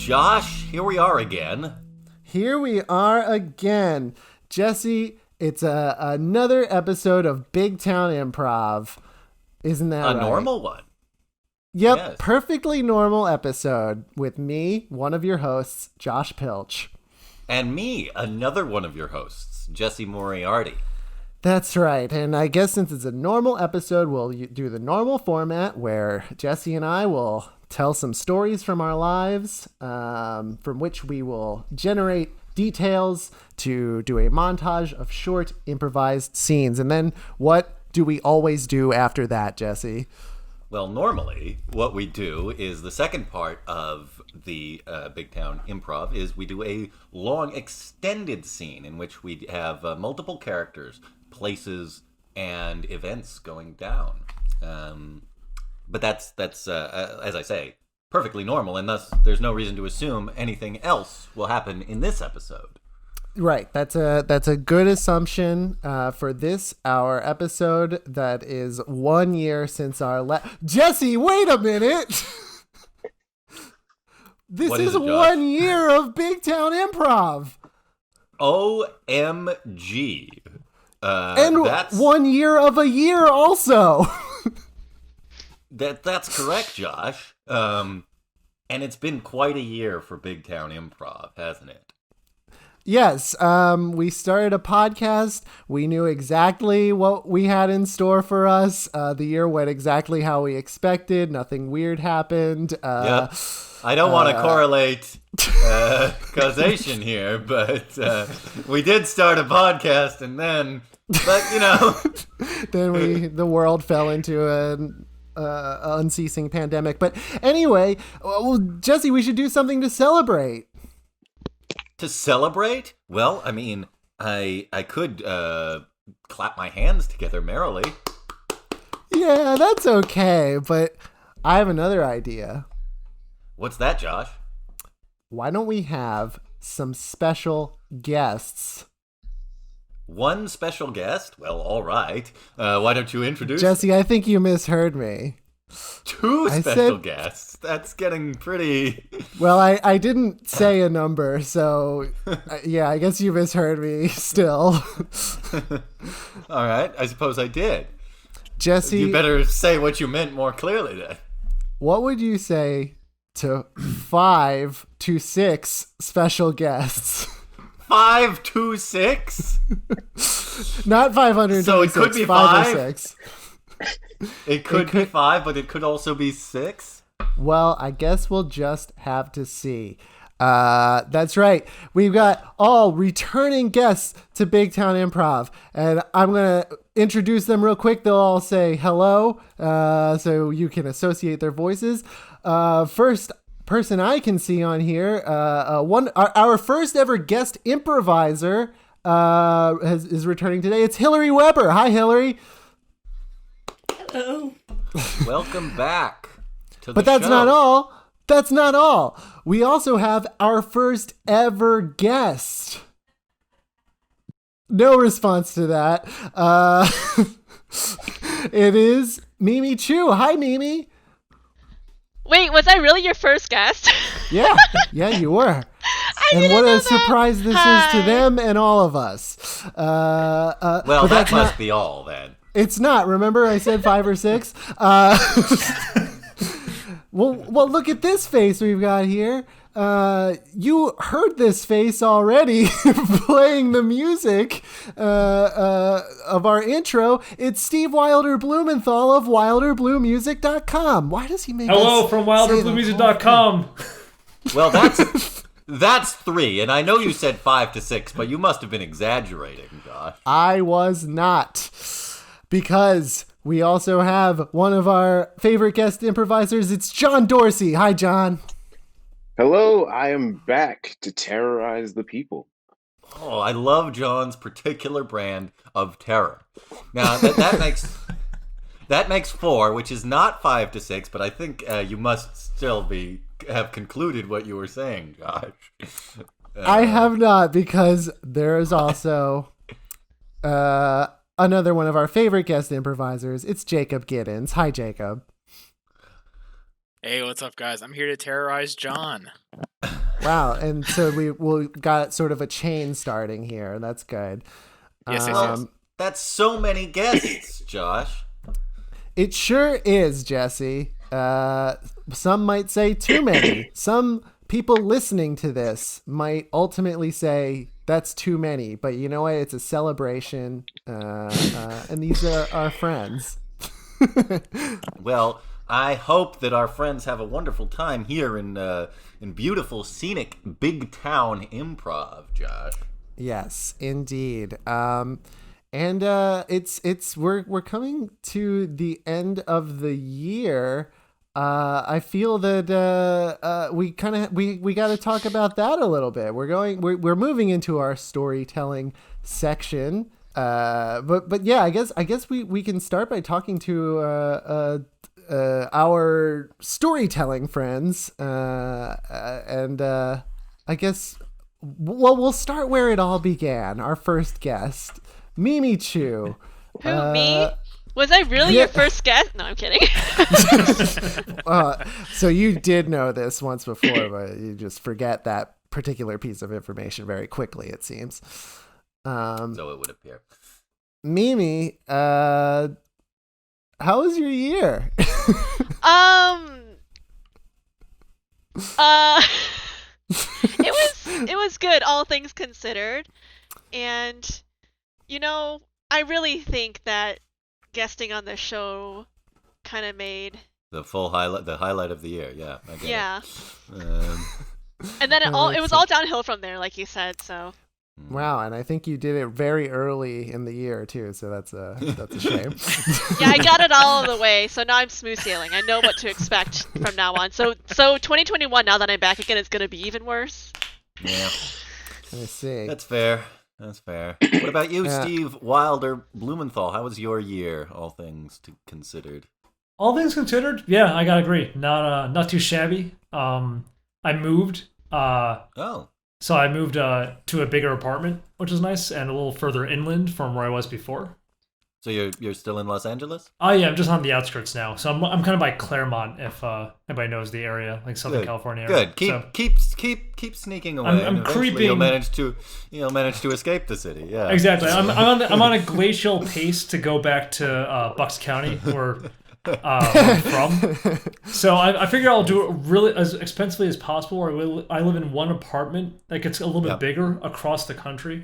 Josh, here we are again. Here we are again. Jesse, it's another episode of Big Town Improv. Isn't that right? A normal one. Yep, Yes. Perfectly normal episode with me, one of your hosts, Josh Pilch. And me, another one of your hosts, Jesse Moriarty. That's right, and I guess since it's a normal episode, we'll do the normal format where Jesse and I will tell some stories from our lives, from which we will generate details to do a montage of short improvised scenes. And then what do we always do after that, Jesse? Well, normally, what we do is the second part of the Big Town Improv is we do a long, extended scene in which we have multiple characters, places, and events going down. But that's as I say, perfectly normal, and thus there's no reason to assume anything else will happen in this episode. Right. That's a good assumption for this, our episode that is 1 year since our Jesse, wait a minute! This What is it, 1 year of Big Town Improv! OMG. And that's 1 year of a year also! That's correct, Josh. And it's been quite a year for Big Town Improv, hasn't it? Yes, we started a podcast. We knew exactly what we had in store for us. The year went exactly how we expected. Nothing weird happened. Yep. I don't want to correlate causation here, but we did start a podcast, and then, then the world fell into an unceasing pandemic. But anyway, well, Jesse, we should do something to celebrate. To celebrate? Well, I mean, I could clap my hands together merrily. Yeah, that's okay, but I have another idea. What's that, Josh? Why don't we have some special guests? One special guest? Well, all right. Why don't you introduce Jesse, I think you misheard me. two special guests? That's getting pretty... Well, I didn't say a number, so yeah, I guess you misheard me still. All right, I suppose I did. Jesse, You better say what you meant more clearly then. what would you say to 5 to 6 special guests? 5 to 6? Not 526. So it could be 5 5? or 6. It could be 5, but it could also be 6? Well, I guess we'll just have to see. That's right. We've got all returning guests to Big Town Improv, and I'm going to introduce them real quick. They'll all say hello, so you can associate their voices. First person I can see on here, our first ever guest improviser is returning today. It's Hilary Weber. Hi, Hilary. Hello. Welcome back to the But that's show. not all. That's not all. We also have our first ever guest. No response to that. It is Mimi Chiu. Hi, Mimi. Wait, was I really your first guest? Yeah, you were. And didn't what know a that. surprise this is Hi. to them and all of us. Well, but that that's must not, be all then. It's not. Remember I said 5 or 6? Well, look at this face we've got here. You heard this face already playing the music of our intro. It's Steve Wilder Blumenthal of WilderBlueMusic.com. Why does he make Hello us from say WilderBlueMusic.com. Well, that's 3, and I know you said 5 to 6, but you must have been exaggerating, Josh. I was not. Because we also have one of our favorite guest improvisers. It's John Dorsey. Hi, John. Hello, I am back to terrorize the people. Oh, I love John's particular brand of terror. Now that makes 4, which is not 5 to 6, but I think you must still have concluded what you were saying, Josh. I have not, because there is also another one of our favorite guest improvisers. It's Jacob Giddens. Hi, Jacob. Hey, what's up, guys? I'm here to terrorize John. Wow, and so we got sort of a chain starting here. That's good. Yes. That's so many guests, Josh. It sure is, Jesse. Some might say too many. Some people listening to this might ultimately say that's too many. But you know what? It's a celebration, and these are our friends. Well, I hope that our friends have a wonderful time here in beautiful, scenic Big Town Improv, Josh. Yes, indeed. And we're coming to the end of the year. I feel that we got to talk about that a little bit. We're moving into our storytelling section. But yeah, I guess we can start by talking to our storytelling friends, and I guess we'll start where it all began. Our first guest, Mimi Chiu. Who, me? Was I really your first guest? No, I'm kidding. So you did know this once before, but you just forget that particular piece of information very quickly, it seems. So it would appear. Mimi, how was your year? It was good, all things considered. And I really think that guesting on the show kind of made the highlight of the year. Yeah. I get yeah. it. And then it was all downhill from there, like you said. So. Wow, and I think you did it very early in the year too, so that's a shame. Yeah, I got it all the way, so now I'm smooth sailing. I know what to expect from now on. So 2021, now that I'm back again, it's gonna be even worse. Yeah. I see. That's fair. What about you, Steve Wilder Blumenthal? How was your year, all things considered? All things considered, yeah, I gotta agree. Not too shabby. I moved. So I moved to a bigger apartment, which is nice, and a little further inland from where I was before. So you're still in Los Angeles? Oh yeah, I'm just on the outskirts now. So I'm kind of by Claremont, if anybody knows the area, like Southern California area. Good. Keep sneaking away. I'm creeping. You'll manage to escape the city. Yeah. Exactly. I'm on a glacial pace to go back to Bucks County, where I'm from. So I figure I'll do it really as expensively as possible. Or I live in one apartment that gets a little bit bigger across the country.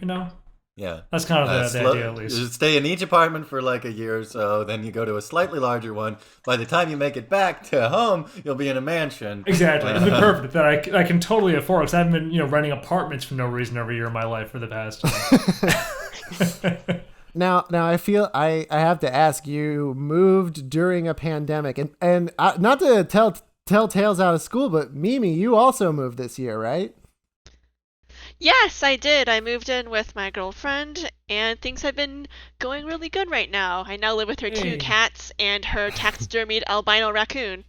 Yeah. That's kind of the idea, at least. You stay in each apartment for like a year or so, then you go to a slightly larger one. By the time you make it back to home, you'll be in a mansion. Exactly. It's been perfect that I can totally afford, because I've been renting apartments for no reason every year of my life for the past. Now I feel I have to ask, you moved during a pandemic, and not to tell tales out of school, but Mimi, you also moved this year, right? Yes, I did. I moved in with my girlfriend, and things have been going really good right now. I now live with her 2 cats and her taxidermied albino raccoon.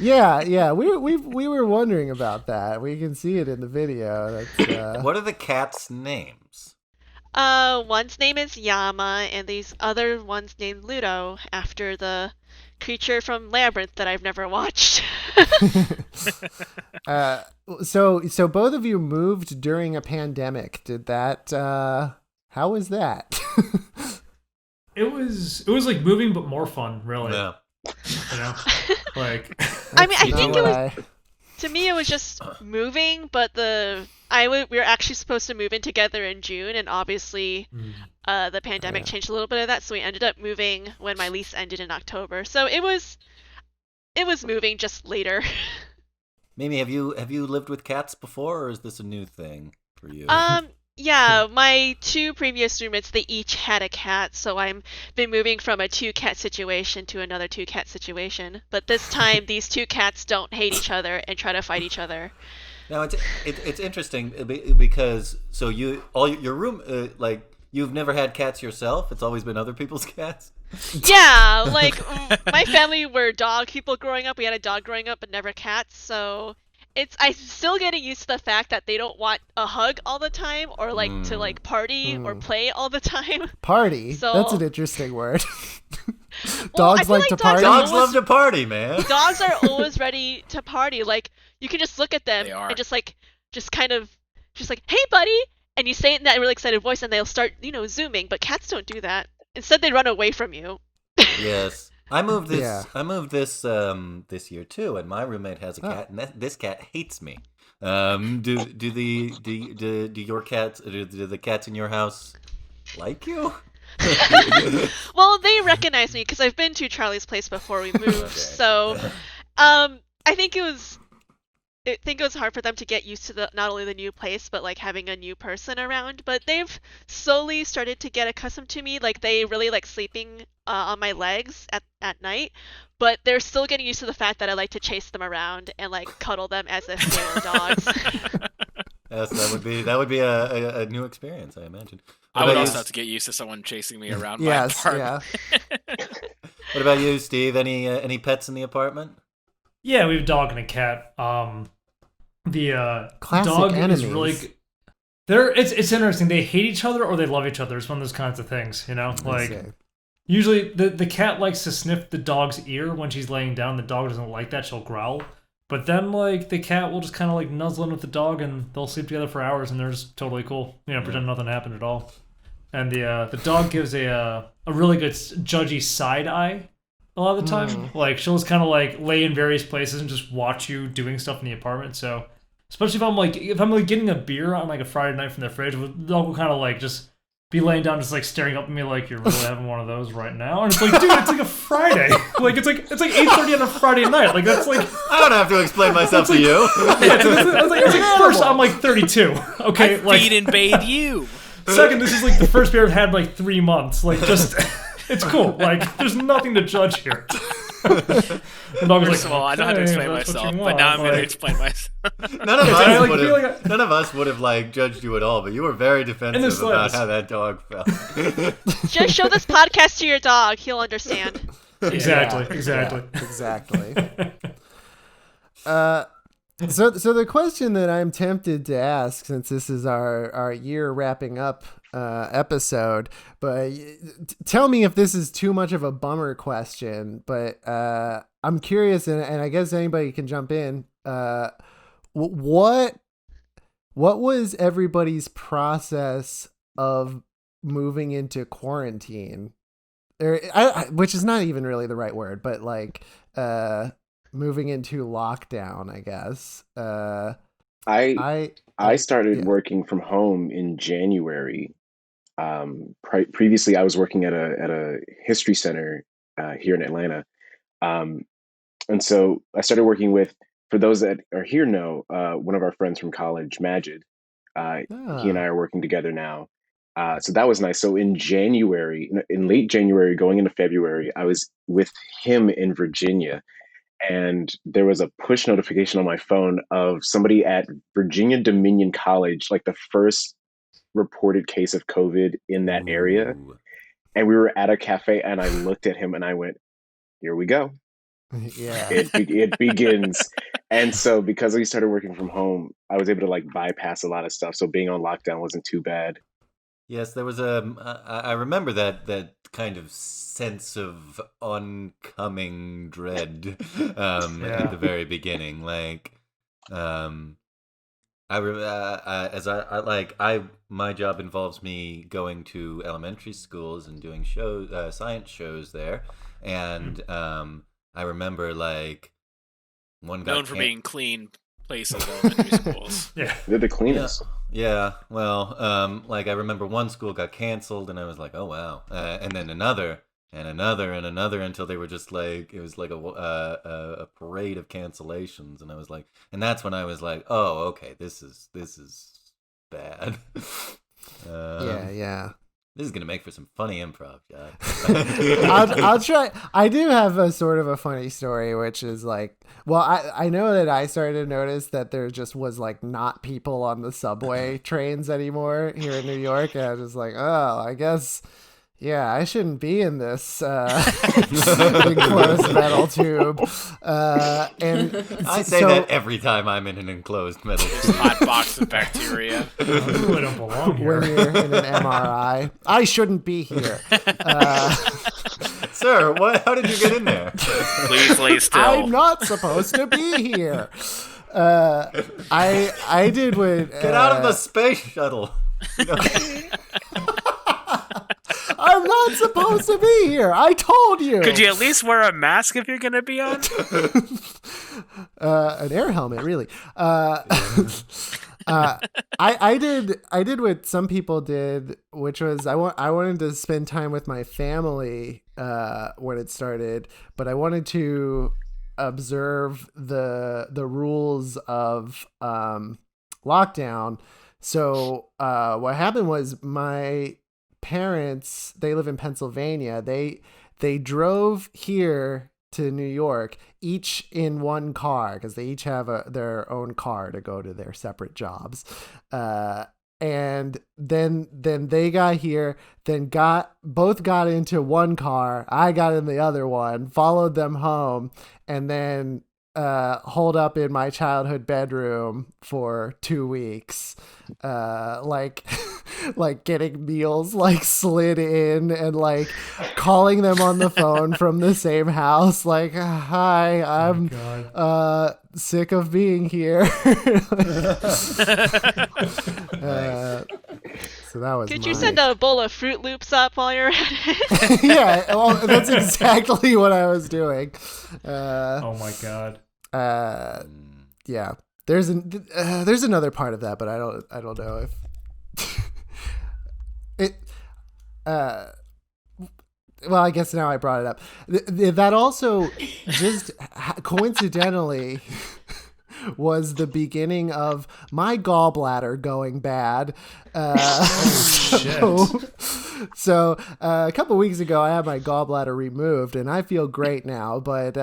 Yeah. We were wondering about that. We can see it in the video. What are the cats' names? One's name is Yama, and these other one's named Ludo, after the creature from Labyrinth that I've never watched. So both of you moved during a pandemic. Did that? How was that? It was like moving, but more fun, really. Yeah. Like. I mean, I think it was. To me, it was just moving, but we were actually supposed to move in together in June, and obviously, the pandemic changed a little bit of that, so we ended up moving when my lease ended in October. So it was moving, just later. Mimi, have you lived with cats before, or is this a new thing for you? Yeah, my 2 previous roommates, they each had a cat, so I've been moving from a 2-cat situation to another 2-cat situation. But this time, these 2 cats don't hate each other and try to fight each other. Now it's interesting because your room you've never had cats yourself. It's always been other people's cats. Yeah, like my family were dog people growing up. We had a dog growing up, but never cats. So I'm still getting used to the fact that they don't want a hug all the time, or to party or play all the time. Party? So, that's an interesting word. Dogs like to party? Dogs love to party, man. Dogs are always ready to party. Like, you can just look at them and just just kind of just like, "Hey, buddy," and you say it in that really excited voice, and they'll start, zooming. But cats don't do that. Instead, they run away from you. Yes. I moved this. Yeah. I moved this this year too, and my roommate has a cat, and this cat hates me. Do your cats? Do the cats in your house like you? Well, they recognize me because I've been to Charlie's place before we moved. Okay. So, I think it was hard for them to get used to not only the new place, but like having a new person around. But they've slowly started to get accustomed to me. Like they really like sleeping on my legs at night, but they're still getting used to the fact that I like to chase them around and like cuddle them as if they were dogs. Yes, that would be a new experience, I imagine. I would also have to get used to someone chasing me around my apartment. Yeah. What about you, Steve? Any pets in the apartment? Yeah, we have a dog and a cat. The Classic dog enemies. is really good. It's interesting. They hate each other or they love each other. It's one of those kinds of things, Like usually the cat likes to sniff the dog's ear when she's laying down. The dog doesn't like that. She'll growl. But then like the cat will just kind of like nuzzle in with the dog and they'll sleep together for hours and they're just totally cool. Pretend nothing happened at all. And the dog gives a really good judgy side eye a lot of the time. Like she'll just kind of like lay in various places and just watch you doing stuff in the apartment. So especially if I'm getting a beer on like a Friday night from the fridge, the dog will kind of like just be laying down, just like staring up at me like you're really having one of those right now. And it's like, dude, it's like a Friday. Like it's like 8:30 on a Friday night. Like that's like I don't have to explain myself to you. it's like first I'm like 32. Okay, I like feed and bathe you. second, this is like the first beer I've had in like 3 months. Like just it's cool. Like there's nothing to judge here. The dog was First of all, I know how to explain myself, but now I'm going to explain myself. None of us would have like judged you at all, but you were very defensive about how that dog felt. Just show this podcast to your dog; he'll understand. Exactly. So the question that I'm tempted to ask, since this is our year wrapping up episode, but tell me if this is too much of a bummer question, but I'm curious, and I guess anybody can jump in. What was everybody's process of moving into quarantine? Which is not even really the right word, but like moving into lockdown, I guess. I started working from home in January. Previously, I was working at a history center here in Atlanta, and so I started working with, for those that are here know, one of our friends from college, Majid. He and I are working together now. So that was nice. So in January, in late January, going into February, I was with him in Virginia. And there was a push notification on my phone of somebody at Virginia Dominion College, like the first reported case of COVID in that area. And we were at a cafe and I looked at him and I went, here we go. Yeah. It begins. And so because we started working from home, I was able to like bypass a lot of stuff. So being on lockdown wasn't too bad. Yes, there was I remember that kind of sense of oncoming dread at the very beginning. Like, my job involves me going to elementary schools and doing science shows there, and I remember like one guy known for being clean places, elementary schools. Yeah, They're the cleanest. Yeah, well, like I remember one school got canceled, and I was like, "Oh wow!" And then another, and another, and another, until they were just like it was like a parade of cancellations, and I was like, and that's when I was like, "Oh, okay, this is bad." Yeah. This is gonna make for some funny improv, John. I'll try. I do have a sort of a funny story, which is like, well, I know that I started to notice that there just was like not people on the subway trains anymore here in New York, and I was just like, oh, I guess, yeah, I shouldn't be in this enclosed metal tube. And I say that every time I'm in an enclosed metal tube. Hot box of bacteria. I really don't belong here. when you're in an MRI, I shouldn't be here. Sir, how did you get in there? Please lay still. I'm not supposed to be here. I did what. Get out of the space shuttle. I'm not supposed to be here. I told you. Could you at least wear a mask if you're gonna be on? An air helmet, really. I did what some people did, which was I wanted to spend time with my family when it started, but I wanted to observe the rules of lockdown. So what happened was my parents, they live in Pennsylvania. They drove here to New York, each in one car, because they each have their own car to go to their separate jobs. And then they got here, then both got into one car. I got in the other one, followed them home, and then holed up in my childhood bedroom for 2 weeks, like getting meals like slid in and like calling them on the phone from the same house, like, hi, I'm sick of being here. So that was. Could you send a bowl of Fruit Loops up while you're at it? Yeah, well, that's exactly what I was doing. Oh my god. Yeah. There's another part of that, but I don't know if it. Well, I guess now I brought it up. That also just coincidentally was the beginning of my gallbladder going bad. So a couple weeks ago, I had my gallbladder removed, and I feel great now. But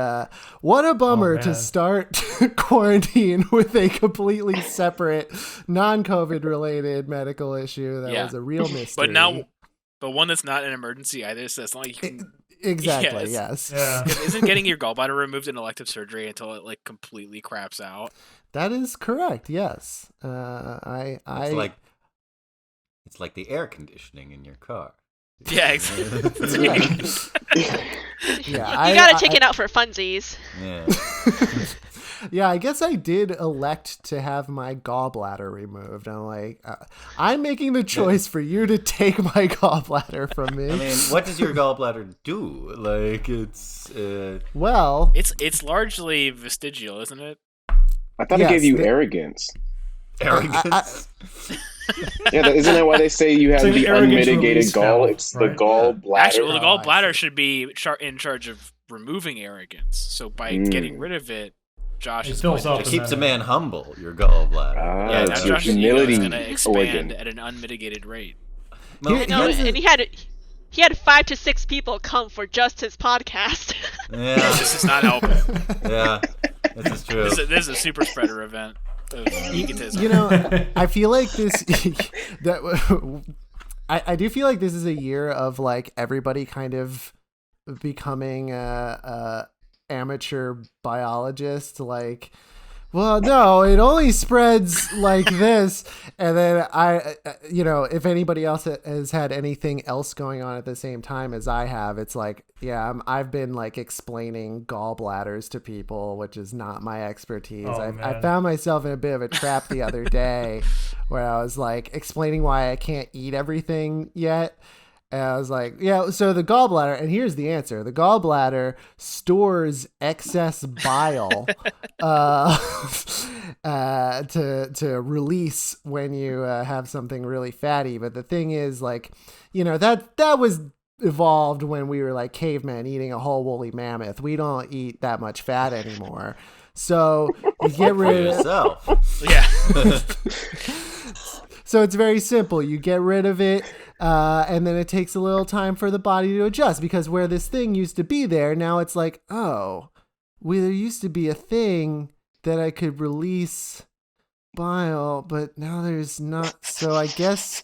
what a bummer to start quarantine with a completely separate, non-COVID related medical issue. That was a real mystery. But one that's not an emergency either, so it's not like you can... Exactly. Yes. Yeah. Isn't getting your gallbladder removed an elective surgery until it like completely craps out? That is correct. Yes. It's like the air conditioning in your car. Yeah, exactly. You gotta take it out for funsies. Yeah. Yeah, I guess I did elect to have my gallbladder removed. I'm like, I'm making the choice for you to take my gallbladder from me. I mean, what does your gallbladder do? Like, it's... Well... It's largely vestigial, isn't it? I thought it gave you arrogance. Arrogance? Yeah, isn't that why they say you have the unmitigated gall? Valve, it's right? the gallbladder. Actually, the gallbladder should be in charge of removing arrogance. So by getting rid of it, Josh is going to... It keeps a man humble, your gallbladder. Yeah, now Josh's humility ego is going to expand organ. at an unmitigated rate. I know, and he had 5 to 6 people come for just his podcast. Yeah. This is not helping. Yeah, this is true. This is a super spreader event of egotism. You know, I feel like this... I do feel like this is a year of like everybody kind of becoming amateur biologist, like, well, no, it only spreads like this. And then if anybody else has had anything else going on at the same time as I have, it's like, I've been like explaining gallbladders to people, which is not my expertise. I found myself in a bit of a trap the other day where I was like explaining why I can't eat everything yet. And I was like, so the gallbladder, and here's the answer. The gallbladder stores excess bile to release when you have something really fatty. But the thing is, like, that was evolved when we were like cavemen eating a whole woolly mammoth. We don't eat that much fat anymore. So you get rid of yourself. Yeah. So it's very simple. You get rid of it, and then it takes a little time for the body to adjust, because where this thing used to be there, now it's like, oh, there used to be a thing that I could release bile, but now there's not. So I guess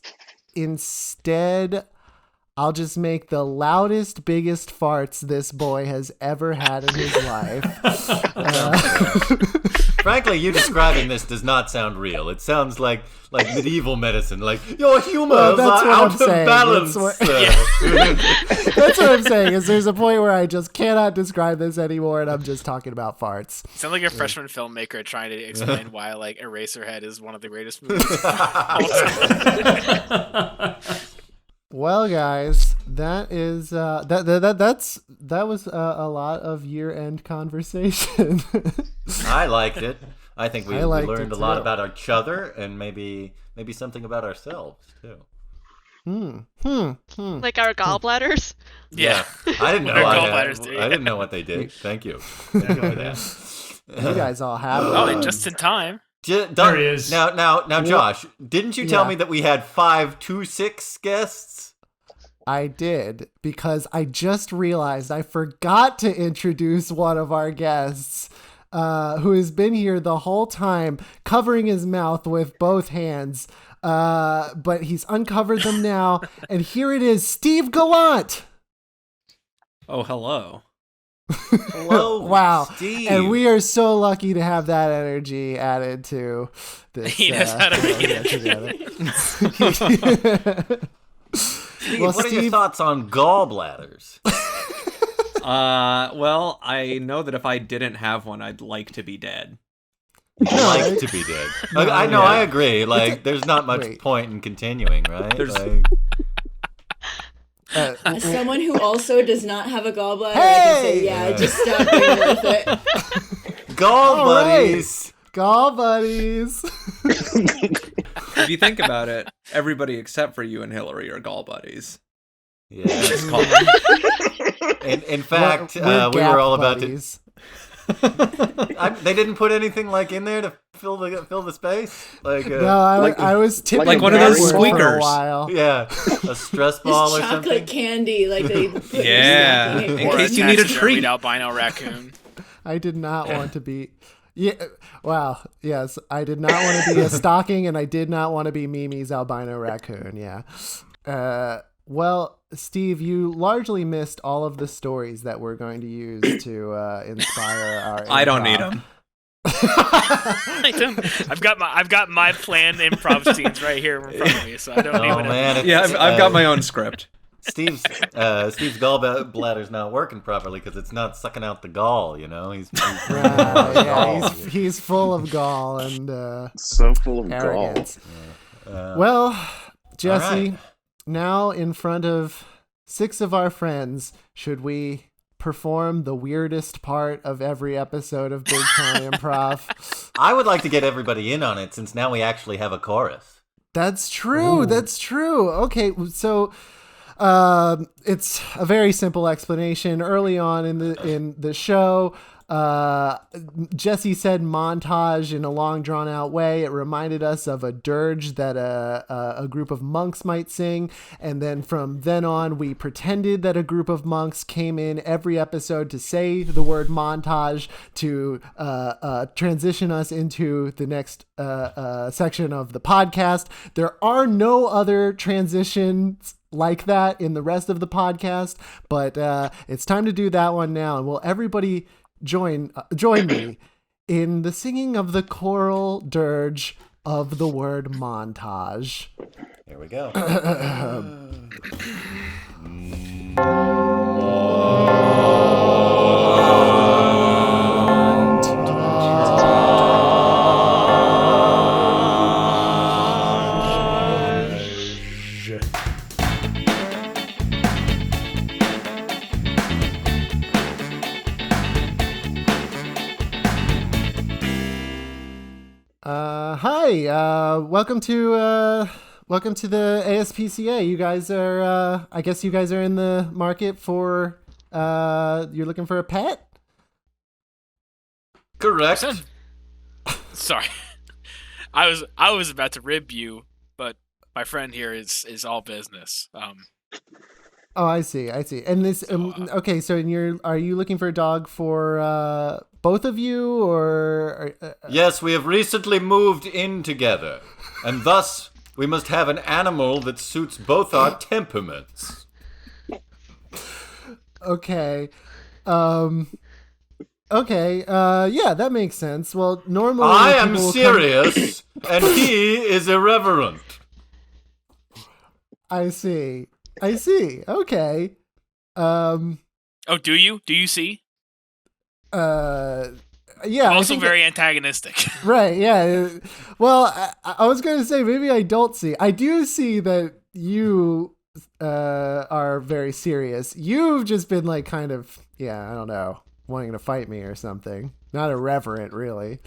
instead, I'll just make the loudest, biggest farts this boy has ever had in his life. Frankly, you describing this does not sound real. It sounds like medieval medicine. Like, your humors that's are what I'm out of saying. balance. That's what I'm saying. Is there's a point where I just cannot describe this anymore, and I'm just talking about farts. You sound like a freshman filmmaker trying to explain why like Eraserhead is one of the greatest movies. Well, guys, that is that was a lot of year-end conversation. I liked it. I think we liked learned it a lot too. about each other and maybe something about ourselves too. Like our gallbladders. Yeah. I didn't know. Our I gallbladders do, yeah. didn't know what they did. Thank you. Thank you for that. You guys all have Oh, it. and just in time. There he is. Now, Josh, didn't you tell Yeah. me that we had 526 guests? I did, because I just realized I forgot to introduce one of our guests, who has been here the whole time, covering his mouth with both hands. But he's uncovered them now, and here it is, Steve Gallant. Oh, hello. Hello, Wow. Steve. And we are so lucky to have that energy added to this. He knows how to make it. Steve, well, what are your Steve- thoughts on gallbladders? Well, I know that if I didn't have one, I'd like to be dead. Like to be dead. I know, yeah. I agree. Like, there's not much Wait. point in continuing, right? There's- Like, As someone who also does not have a gallbladder, I Hey! can say, yeah, just stop being worth it. gall All right. buddies. Gall buddies. If you think about it, everybody except for you and Hilary are gall buddies. Yeah. It's called- In fact, We're we were all gap about buddies. They didn't put anything like in there to fill the space. Like, No, I was tipping like one of those backward for a squeakers. while. yeah, a stress ball Just or chocolate something. candy, like they put in Yeah. your snacking In Or case equipment. you need a taxidermied treat. albino raccoon. I did not want to be. Yeah. Wow. Yes, I did not want to be a stocking, and I did not want to be Mimi's albino raccoon. Yeah. Well, Steve, you largely missed all of the stories that we're going to use to inspire our. I don't improv. need them. I've got my planned improv scenes right here in front of me, so I don't Oh even. man, it's, Yeah, I've got my own script. Steve's gallbladder's not working properly because it's not sucking out the gall. You know, he's Yeah, he's full of gall and So full of gall. arrogance. Well, Jesse, all right. now in front of 6 of our friends, should we perform the weirdest part of every episode of Big Town Improv? I would like to get everybody in on it since now we actually have a chorus. That's true. That's true. Okay, so it's a very simple explanation. Early on in the show, Jesse said montage in a long drawn out way. It reminded us of a dirge that a group of monks might sing, and then from then on we pretended that a group of monks came in every episode to say the word montage to transition us into the next section of the podcast. There are no other transitions like that in the rest of the podcast, but it's time to do that one now. And will everybody join me in the singing of the choral dirge of the word montage? Here we go. Hi, welcome to the ASPCA. You guys are, I guess you guys are in the market for, you're looking for a pet? Correct. Sorry, I was about to rib you, but my friend here is all business. Oh, I see. And this, okay, so are you looking for a dog for, both of you, or? Yes, we have recently moved in together, and thus we must have an animal that suits both our temperaments. Okay. Okay. Yeah, that makes sense. Well, normally I am people will serious, and he is irreverent. I see. Okay. Oh, do you? Do you see? Yeah. I'm also very antagonistic. Right. Yeah. Well, I was going to say maybe I don't see. I do see that you are very serious. You've just been like kind of, I don't know, wanting to fight me or something. Not irreverent, really.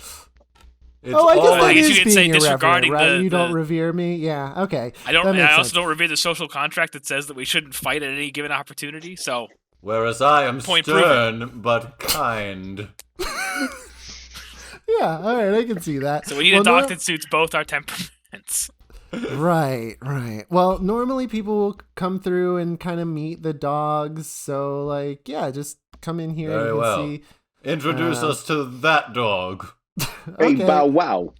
It's I guess all- that I guess you is could being say irreverent, disregarding right? You the- don't revere me. Yeah. Okay. I That makes also sense. don't revere the social contract that says that we shouldn't fight at any given opportunity. So Whereas I am Point stern but kind. Yeah. All right. I can see that. we need a dog that suits both our temperaments. Right. Well, normally people will come through and kind of meet the dogs. So, like, just come in here Very and you well. can see. Introduce us to that dog. Hey, Okay. bow wow.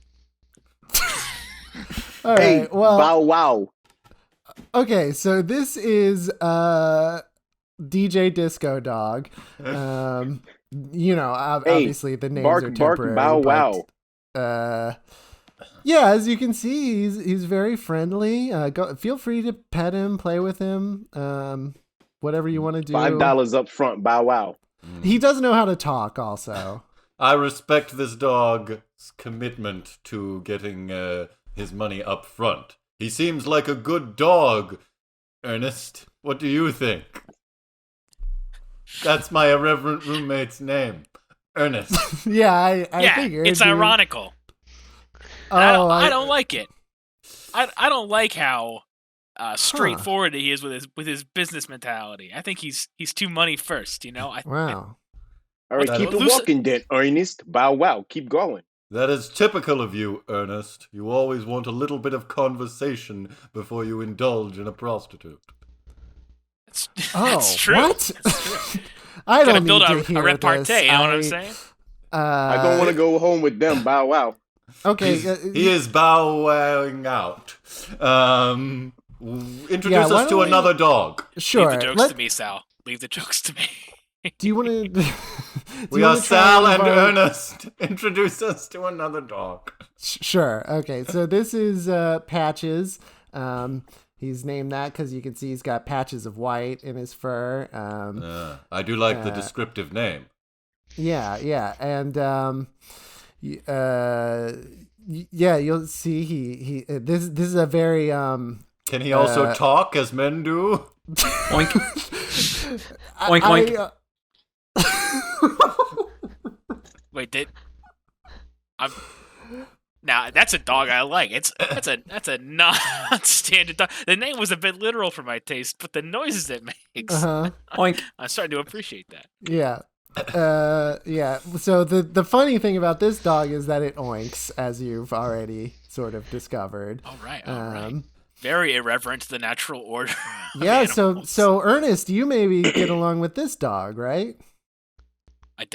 All Hey, right. Well, bow wow. okay. So this is DJ Disco Dog. Obviously the names Bark, are bark, temporary. bow but, wow. as you can see, he's very friendly. Feel free to pet him, play with him, whatever you want to do. $5 up front, bow wow. He does know how to talk, also. I respect this dog's commitment to getting his money up front. He seems like a good dog, Ernest. What do you think? That's my irreverent roommate's name. Ernest. Yeah, I figured. It's ironical. Oh, I don't like it. I don't like how straightforward he is with his business mentality. I think he's too money first. Wow. All right, That keep is- it walking then, Ernest. Bow wow. Keep going. That is typical of you, Ernest. You always want a little bit of conversation before you indulge in a prostitute. That's true. What? That's true. I Gotta don't build need a to hear repartee. this. You know what I'm saying? I don't want to go home with them, bow wow. Okay. He is bowing out. Introduce why us to don't we- another dog. Sure. Leave the jokes to me, Sal. Leave the jokes to me. Do you want to? We are Sal and Ernest. Introduce us to another dog. Sure. Okay. So this is Patches. He's named that because you can see he's got patches of white in his fur. I do like the descriptive name. Yeah, and you'll see he this is a very Can he also talk as men do? Oink. Oink, oink. Wait, now that's a dog I like. That's a non-standard dog. The name was a bit literal for my taste, but the noises it makes, Oink. I'm starting to appreciate that. Yeah. So the funny thing about this dog is that it oinks, as you've already sort of discovered. All right. Very irreverent to the natural order. of Yeah. animals. So Ernest, you maybe get along with this dog, right?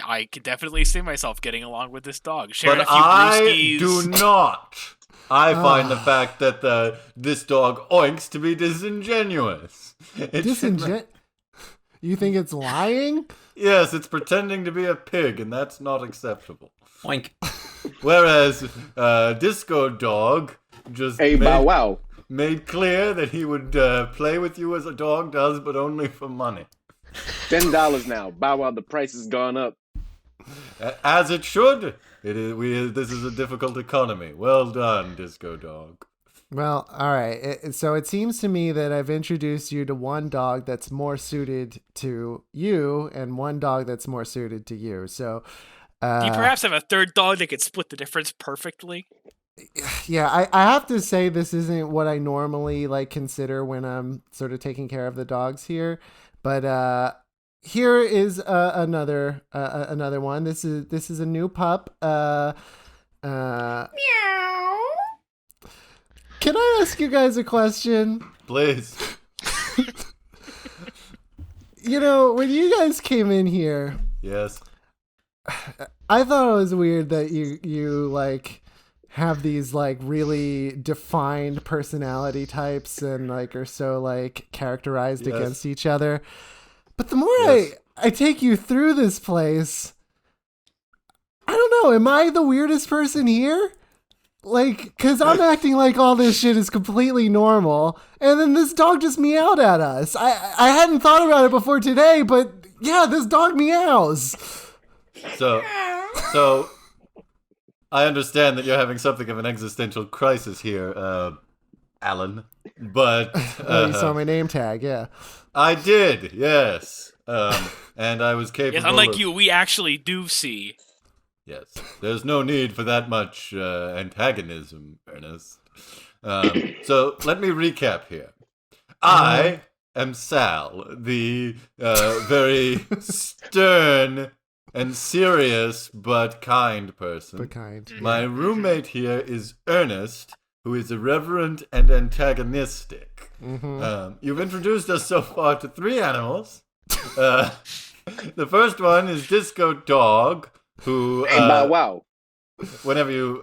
I can definitely see myself getting along with this dog. Sharing But a few I brewskis. do not. I find the fact that this dog oinks to be disingenuous. You think it's lying? Yes, it's pretending to be a pig, and that's not acceptable. Oink. Whereas Disco Dog just Hey, bow wow. made clear that he would play with you as a dog does, but only for money. $10 now. Bow wow, the price has gone up. As it should. It is. This is a difficult economy. Well done, Disco Dog. Well, all right. So it seems to me that I've introduced you to one dog that's more suited to you and one dog that's more suited to you. So, Do you perhaps have a third dog that could split the difference perfectly? yeah, I have to say this isn't what I normally consider when I'm sort of taking care of the dogs here, but here is another one. This is a new pup. Meow. Can I ask you guys a question? Please. When you guys came in here, Yes. I thought it was weird that you have these really defined personality types and are so characterized Yes. against each other. But the more Yes. I take you through this place, I don't know. Am I the weirdest person here? Like, cause I'm acting like all this shit is completely normal, and then this dog just meowed at us. I hadn't thought about it before today, but yeah, this dog meows. So I understand that you're having something of an existential crisis here, Alan. But You saw my name tag, yeah. I did, yes. And I was capable. Yes, unlike you, we actually do see. Yes, there's no need for that much antagonism, Ernest. So let me recap here. I am Sal, the very stern and serious but kind person. But kind. My roommate here is Ernest, who is irreverent and antagonistic. You've introduced us so far to 3 animals. The first one is Disco Dog, who wow. whenever you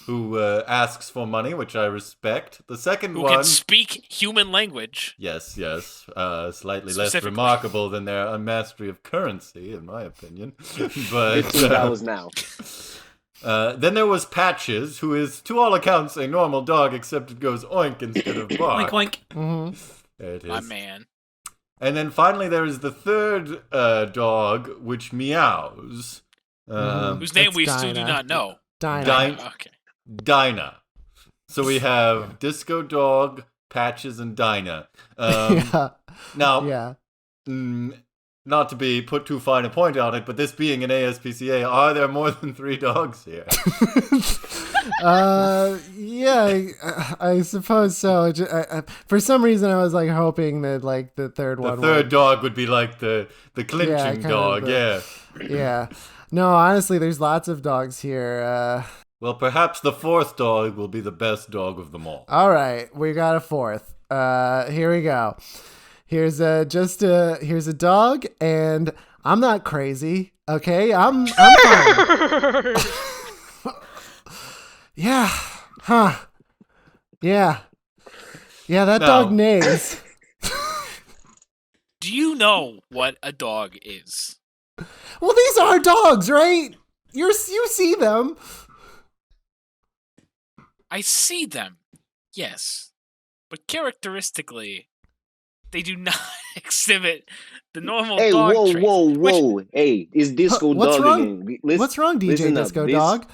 who asks for money, which I respect. The second Who one can speak human language. yes, slightly less Specifically. remarkable than their unmastery of currency, in my opinion. But $15 now. then there was Patches, who is, to all accounts, a normal dog, except it goes oink instead of bark. Oink, oink. Mm-hmm. There it is. My man. And then finally there is the third dog, which meows. Whose name That's we still do Dinah. not know. Dinah. Okay. Dinah. So we have Disco Dog, Patches, and Dinah. Yeah. Now, Yeah. not to be put too fine a point on it, but this being an ASPCA, are there more than 3 dogs here? Yeah, I suppose so. For some reason, I was like hoping that like the third The one. third dog would be like the clinching kind of dog, yeah. Yeah. No, honestly, there's lots of dogs here. Well, perhaps the 4th dog will be the best dog of them all. All right, we got a 4th. Here we go. Here's a dog, and I'm not crazy. Okay, I'm fine. Yeah. Huh. Yeah. Yeah, that No. dog neighs. Do you know what a dog is? Well, these are dogs, right? You see them. I see them, yes. But characteristically, they do not exhibit the normal Hey, dog whoa, traits. whoa, which- whoa. Hey, it's Disco What's Dog wrong? again. What's wrong, DJ listen up. Disco This- Dog?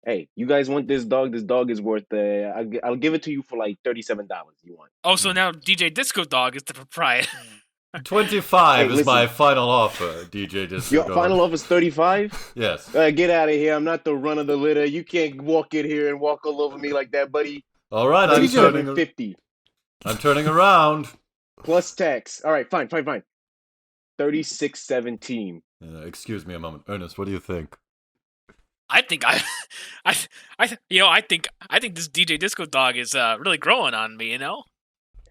Hey, you guys want this dog? This dog is worth, I'll give it to you for like $37 you want. Oh, so now DJ Disco Dog is the proprietor. 25 Hey, is my listen. final offer, DJ Disco Your Dog. final offer is 35? Yes. Get out of here. I'm not the run of the litter. You can't walk in here and walk all over me like that, buddy. All right, I'm turning, 50 I'm turning around. plus tax. All right, fine. 36.17. Excuse me a moment. Ernest, what do you think? I think I think this DJ Disco Dog is really growing on me. You know,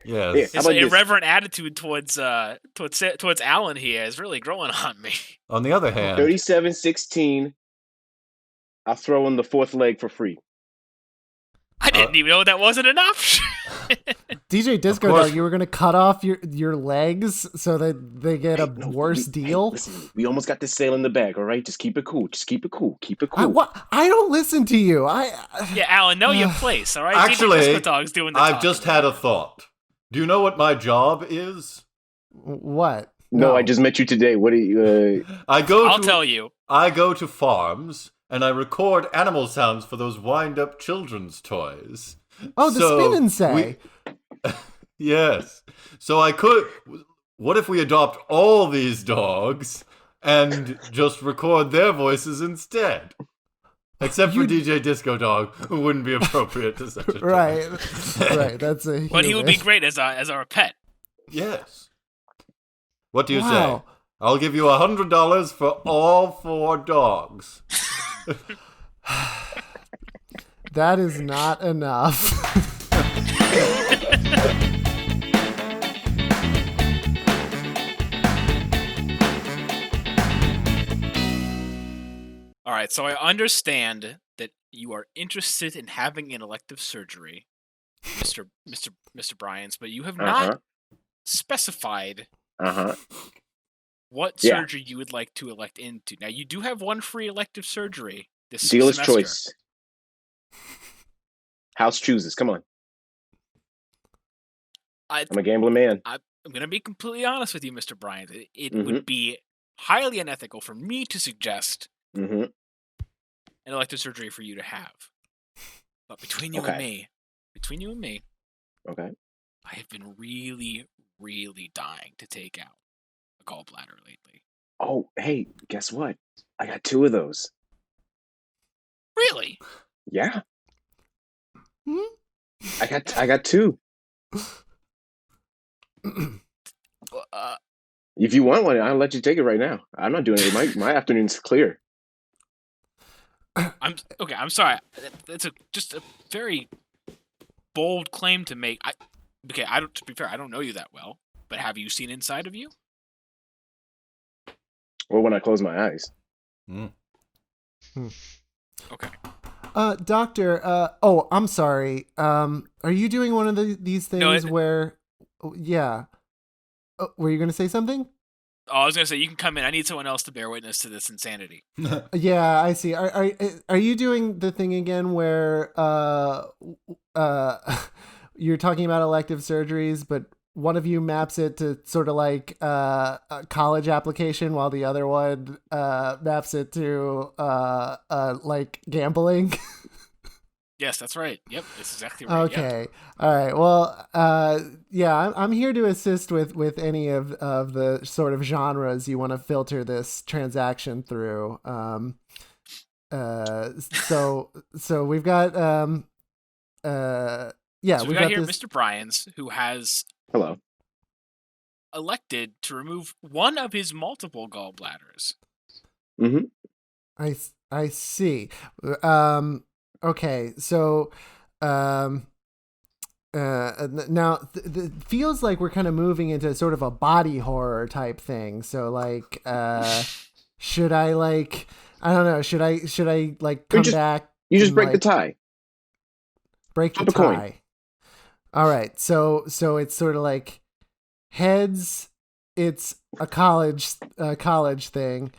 Yes. Yeah. How his about this? irreverent attitude towards Alan here is really growing on me. On the other hand, 37.16. I'll throw in the 4th leg for free. I didn't even know that wasn't an option. DJ Disco course. Dog, you were gonna cut off your legs so that they get a Hey, no, worse hey, deal. listen, we almost got this sale in the bag, all right? Just keep it cool. Keep it cool. I don't listen to you. Yeah, Alan, know your place, all right? Actually, DJ Disco Dog's doing the I've talking. just had a thought. Do you know what my job is? What? No, I just met you today. What do you... I go I'll to tell you. I go to farms and I record animal sounds for those wind-up children's toys. Oh, the So spin and say. Yes. So I could. What if we adopt all these dogs and just record their voices instead? Except for DJ Disco Dog, who wouldn't be appropriate to such a toy. Right. Right. That's a. But he would be human. great as our pet. Yes. What do you Wow. say? I'll give you $100 for all 4 dogs. That is not enough. All right, so I understand that you are interested in having an elective surgery, Mr. Bryans, but you have not specified Uh-huh. what Yeah. surgery you would like to elect into. Now, you do have one free elective surgery this Dealer's semester. choice. House chooses. Come on. I'm a gambling man. I'm going to be completely honest with you, Mr. Bryant. It Mhm. would be highly unethical for me to suggest Mm-hmm. an elective surgery for you to have. But between you Okay. and me, Okay. I have been really, really dying to take out a gallbladder lately. Oh, hey, guess what? I got 2 of those. Really? Yeah. Hmm? I got 2. If you want one, I'll let you take it right now. I'm not doing it. My afternoon's clear. I'm sorry. That's just a very bold claim to make. To be fair, I don't know you that well, but have you seen inside of you? Or when I close my eyes. Okay. Doctor, I'm sorry. Are you doing one of these things where, yeah. Were you going to say something? Oh, I was gonna say you can come in. I need someone else to bear witness to this insanity. Yeah, I see. Are you doing the thing again where you're talking about elective surgeries, but one of you maps it to sort of like a college application, while the other one maps it to like gambling? Yes, that's right. Yep, that's exactly right. Okay. All right. Well, yeah, I'm here to assist with any of the sort of genres you want to filter this transaction through. So we've got So we've we got here this. Mr. Bryans, who has Hello. elected to remove one of his multiple gallbladders. Mm-hmm. I see. Okay, so now it feels like we're kind of moving into sort of a body horror type thing. So like, should I like, I don't know, should I like come back? You just and, break the like, tie. Break the Flip a coin. tie. All right, so it's sort of like heads. It's a college thing.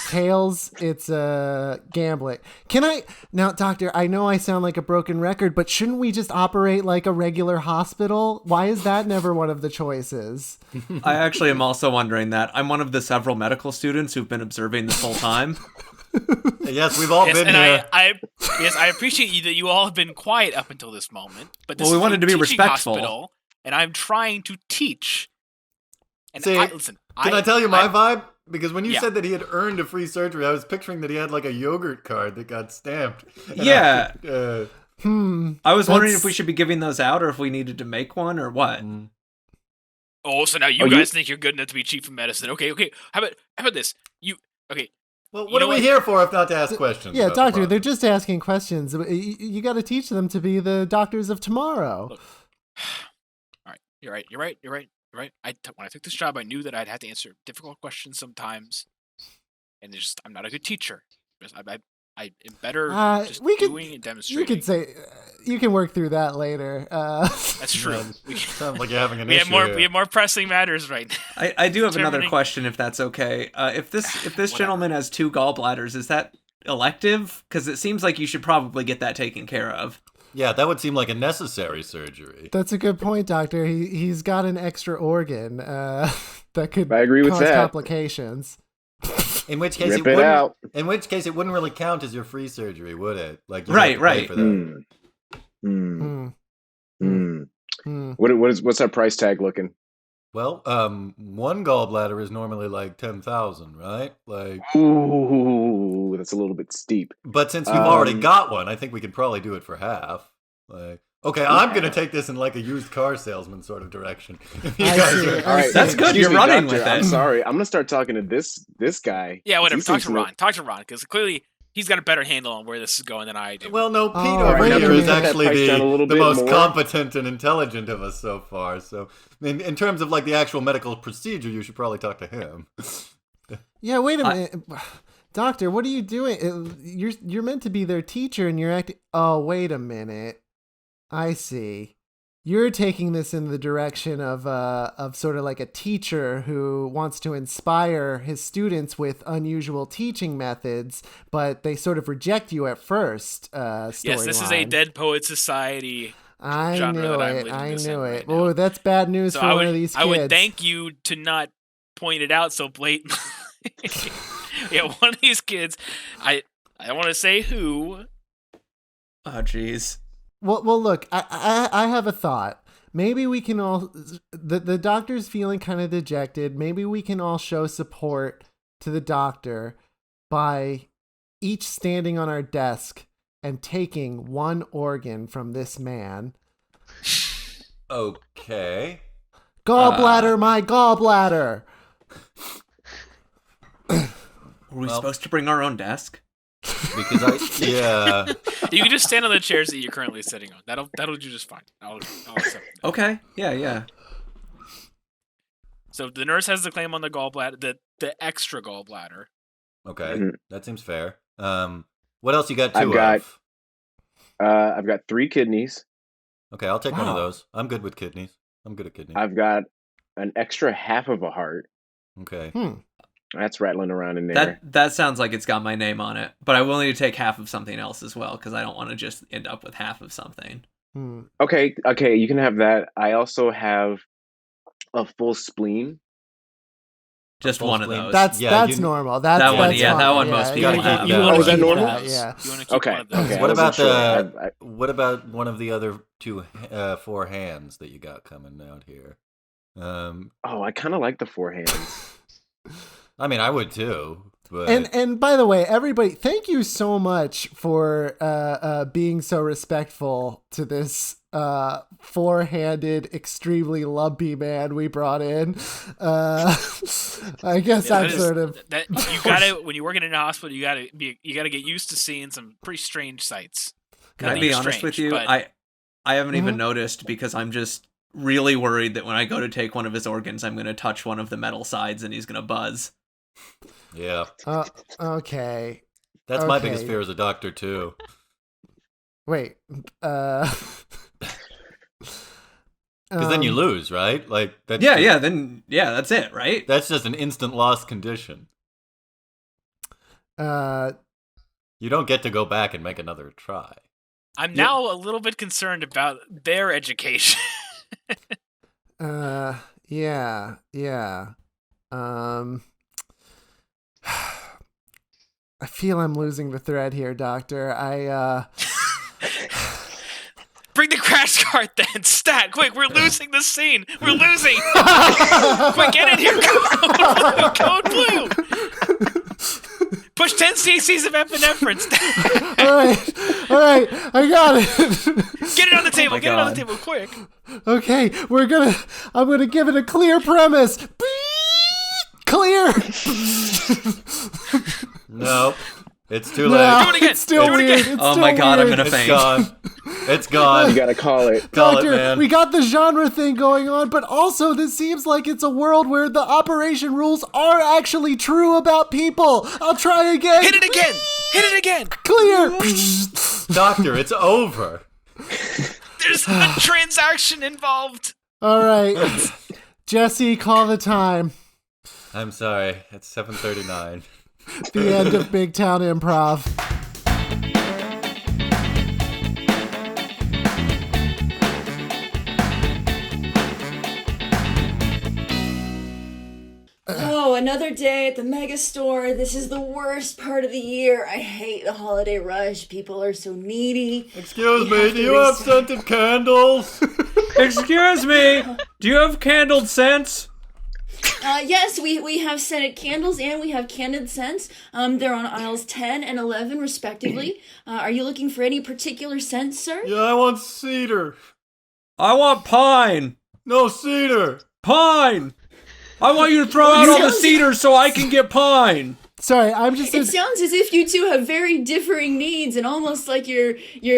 Tails, it's gambling. Can I now, doctor, I know I sound like a broken record, but shouldn't we just operate like a regular hospital? Why is that never one of the choices? I actually am also wondering that. I'm one of the several medical students who've been observing this whole time. Yes, we've all been and here. I appreciate you that you all have been quiet up until this moment. But this Well, we is wanted a to be teaching respectful. hospital, and I'm trying to teach. And See, listen, Can I tell you my vibe? Because when you Yeah. said that he had earned a free surgery, I was picturing that he had like a yogurt card that got stamped. And Yeah. I I was wondering if we should be giving those out or if we needed to make one or what. Oh, so now you guys think you're good enough to be chief of medicine? Okay. How about this? Well, You what know are we what? here for if not to ask questions? Yeah, about the doctor, product? they're just asking questions. You got to teach them to be the doctors of tomorrow. Look. All right, you're right. When I took this job, I knew that I'd have to answer difficult questions sometimes, and I'm not a good teacher. I am better just doing and demonstrating. You could say you can work through that later. That's true. Sounds like you're having an we issue. have more pressing matters right now. I do have another Determining- question, if that's okay. If this gentleman has 2 gallbladders, is that elective? Because it seems like you should probably get that taken care of. Yeah, that would seem like a necessary surgery. That's a good point, doctor. He's got an extra organ that could I agree with cause that. complications. In which case, Rip it out. In which case, it wouldn't really count as your free surgery, would it? Like, you Right, have to pay right. for that. What's our price tag looking? Well, one gallbladder is normally like 10,000, right? Like, Ooh, that's a little bit steep. but since you've already got one, I think we could probably do it for half. Like, okay, I'm gonna take this in like a used car salesman sort of direction. If you I guys see. are- All right, That's good. excuse You're me, running doctor, with I'm it. sorry. I'm gonna start talking to this guy. Yeah, whatever. He Talk seems to Ron. Talk to Ron, because clearly he's got a better handle on where this is going than I do. Well, no, Pete Oh, over wait a here is minute. actually Put that price down a little the bit most more. competent and intelligent of us so far. So, in terms of like the actual medical procedure, you should probably talk to him. Yeah, wait a minute. Doctor, what are you doing? You're meant to be their teacher and you're acting. Oh, wait a minute. I see. you're taking this in the direction of sort of like a teacher who wants to inspire his students with unusual teaching methods, but they sort of reject you at first. Yes, this is a Dead Poet Society I genre knew that I'm it. living I this in knew right it. now. Oh, that's bad news So for one of these kids. I would thank you to not point it out so blatantly. Yeah, one of these kids, I don't want to say who. Oh, jeez. Well, look, I have a thought. Maybe we can all, the doctor's feeling kind of dejected. Maybe we can all show support to the doctor by each standing on our desk and taking one organ from this man. Okay. Gallbladder, my gallbladder. Were we supposed to bring our own desk? Because yeah. You can just stand on the chairs that you're currently sitting on. That'll do just fine. I'll accept that. Okay. Yeah. So the nurse has the claim on the gallbladder, the extra gallbladder. Okay, Mhm. that seems fair. What else you got I've two got- of? I've got 3 kidneys. Okay, I'll take one of Wow. those. I'm good with kidneys. I'm good at kidneys. I've got an extra half of a heart. Okay. That's rattling around in there. That sounds like it's got my name on it, but I will need to take half of something else as well because I don't want to just end up with half of something. Okay, you can have that. I also have a full spleen. Just full one of spleen. those. That's normal. That's That one, that's yeah, fine. that one most you people gotta have keep- that. you wanna Oh, is that keep normal? that, yeah. You want to keep Okay, one of those. okay. What I about wasn't sure. what about one of the other two 4 hands that you got coming out here? Oh, I kind of like the 4 hands. I mean, I would too. But And by the way, everybody, thank you so much for being so respectful to this 4-handed, extremely lumpy man we brought in. I guess I'm sort of. That you gotta when you're working in a hospital, you gotta get used to seeing some pretty strange sights. Can I Nothing be honest strange, with you? but- I haven't even noticed because I'm just really worried that when I go to take one of his organs, I'm going to touch one of the metal sides and he's going to buzz. yeah, Okay. that's my Okay. biggest fear as a doctor too. Wait. Because then you lose, right? Like that's That's it, right? That's just an instant loss condition. Uh, You don't get to go back and make another try. I'm now a little bit concerned about their education. yeah. I feel I'm losing the thread here, Doctor. Bring the crash cart then. Stat, quick, we're losing the scene. We're losing. Quick, get in here. Code blue. Push 10 cc's of epinephrine. All right, I got it. Get it on the table. my Get it on the God. table, quick. Okay, I'm gonna give it a clear premise. Clear. No, it's too No, late. Do it again. it's still Do it weird. again. It's Oh still my God, I'm weird. gonna It's faint. gone. It's gone. You gotta call it. Call it, Doctor, man. we got the genre thing going on, but also this seems like it's a world where the operation rules are actually true about people. I'll try again. Hit it again. Hit it again. Clear. Doctor, it's over. There's a transaction involved. All right. Jesse, call the time. I'm sorry. It's 7:39. The end of Big Town Improv. Oh, another day at the mega store. This is the worst part of the year. I hate the holiday rush. People are so needy. Excuse You me, have do to you have restart. scented candles? Excuse me, do you have candled scents? Yes, we have scented candles and we have candid scents. They're on aisles 10 and 11 respectively. Are you looking for any particular scents, sir? Yeah, I want cedar. I want pine. No cedar. Pine. I want you to throw out all the cedar so I can get pine. Sorry, I'm just. It sounds as if you two have very differing needs and almost like your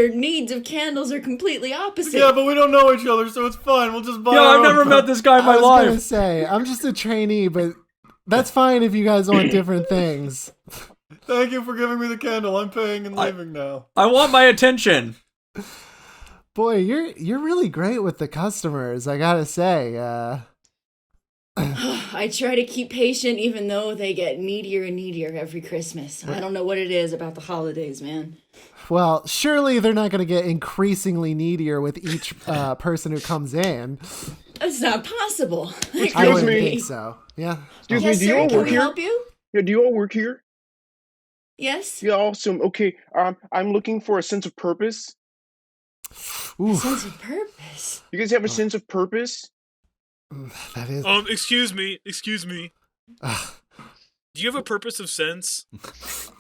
needs of candles are completely opposite. Yeah, but we don't know each other, so it's fine. We'll just buy Yeah, our I've own. never met this guy in my I was gonna life. say, I'm just a trainee, but that's fine if you guys want different things. Thank you for giving me the candle. I'm paying and leaving now. I want my attention. Boy, you're really great with the customers, I gotta say. I try to keep patient even though they get needier and needier every Christmas. I don't know what it is about the holidays, man. Well, surely they're not going to get increasingly needier with each person who comes in. That's not possible. I wouldn't think so. Yeah. Excuse Yes, me, do you sir. all Can work we here? help you? Yeah, do you all work here? Yes. Yeah, awesome. Okay, I'm looking for a sense of purpose. Oof, Sense of purpose. You guys have a sense of purpose? that is. Excuse me. Do you have a purpose of sense?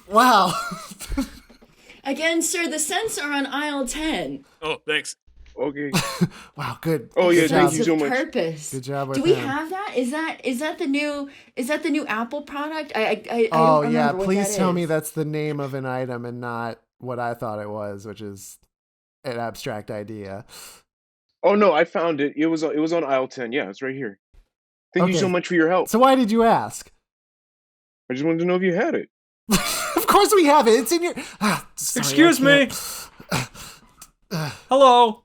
Wow. Again, sir, the scents are on aisle 10. Oh, thanks. Okay. Wow. Good. Oh yeah, Good thank job. you so much. Purpose. Good job with Do we him. have that? Is that the new Apple product? I Oh don't yeah. remember what Please that tell is. me that's the name of an item and not what I thought it was, which is an abstract idea. Oh no, I found it. It was on aisle 10. Yeah, it's right here. Thank you so Okay. much for your help. So why did you ask? I just wanted to know if you had it. Of course we have it. It's in your. Sorry, Excuse I me. can't- Hello.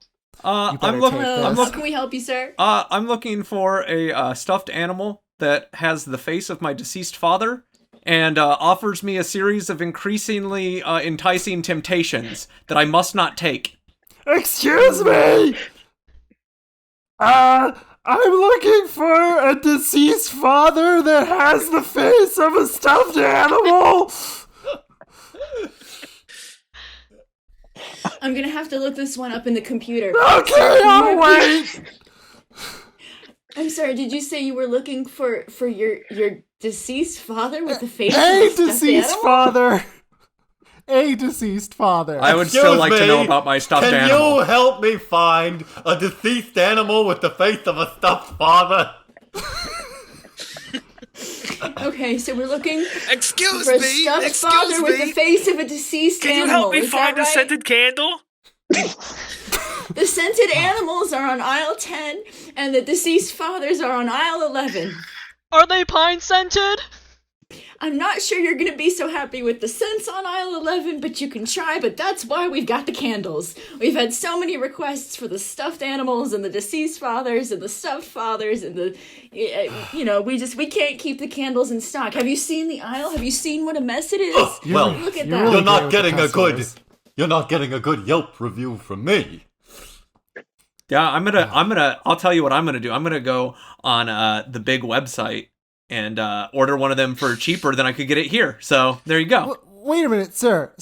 You better I'm looking. take Hello, this. how can we help you, sir? I'm looking for a stuffed animal that has the face of my deceased father and offers me a series of increasingly enticing temptations that I must not take. Excuse me. I'm looking for a deceased father that has the face of a stuffed animal. I'm gonna have to look this one up in the computer. Okay, I'll wait. I'm sorry. Did you say you were looking for your deceased father with the face of A a stuffed deceased animal? father. A deceased father. I would Excuse still like to know me, about my stuffed Can animal. you help me find a deceased animal with the face of a stuffed father? Okay, so we're looking Excuse for a me. stuffed father with the face of a deceased Can you animal. help me Is find that a right? scented candle? The scented animals are on aisle 10, and the deceased fathers are on aisle 11. Are they pine scented? I'm not sure you're going to be so happy with the scents on aisle 11, but you can try, but that's why we've got the candles. We've had so many requests for the stuffed animals and the deceased fathers and the stuffed fathers and the, we can't keep the candles in stock. Have you seen the aisle? Have you seen what a mess it is? Well, Look at you're that. really you're great not with the getting a good. customers. You're not getting a good Yelp review from me. Yeah, I'll tell you what I'm gonna do. I'm gonna go on the big website and order one of them for cheaper than I could get it here. So there you go. Wait a minute, sir.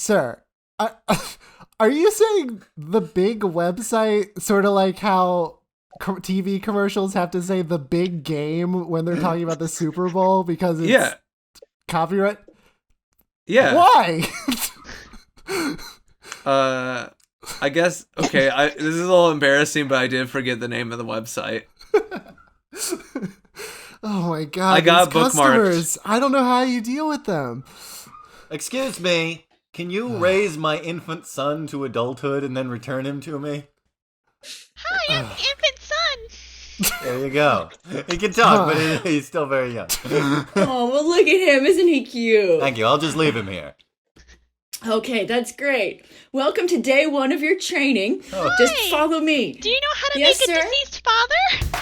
Are you saying the big website, sort of like how TV commercials have to say the big game when they're talking about the Super Bowl because it's Yeah, copyright? yeah. Why? I guess okay. This is a little embarrassing, but I did forget the name of the website. Oh my god! I got these bookmarked. customers. I don't know how you deal with them. Excuse me. Can you raise my infant son to adulthood and then return him to me? Hi, I'm the infant son. There you go. He can talk, but he's still very young. Oh, well, look at him. Isn't he cute? Thank you. I'll just leave him here. Okay, that's great. Welcome to day 1 of your training. Oh. Just Hi. follow me. Do you know how to Yes, make a sir? deceased father?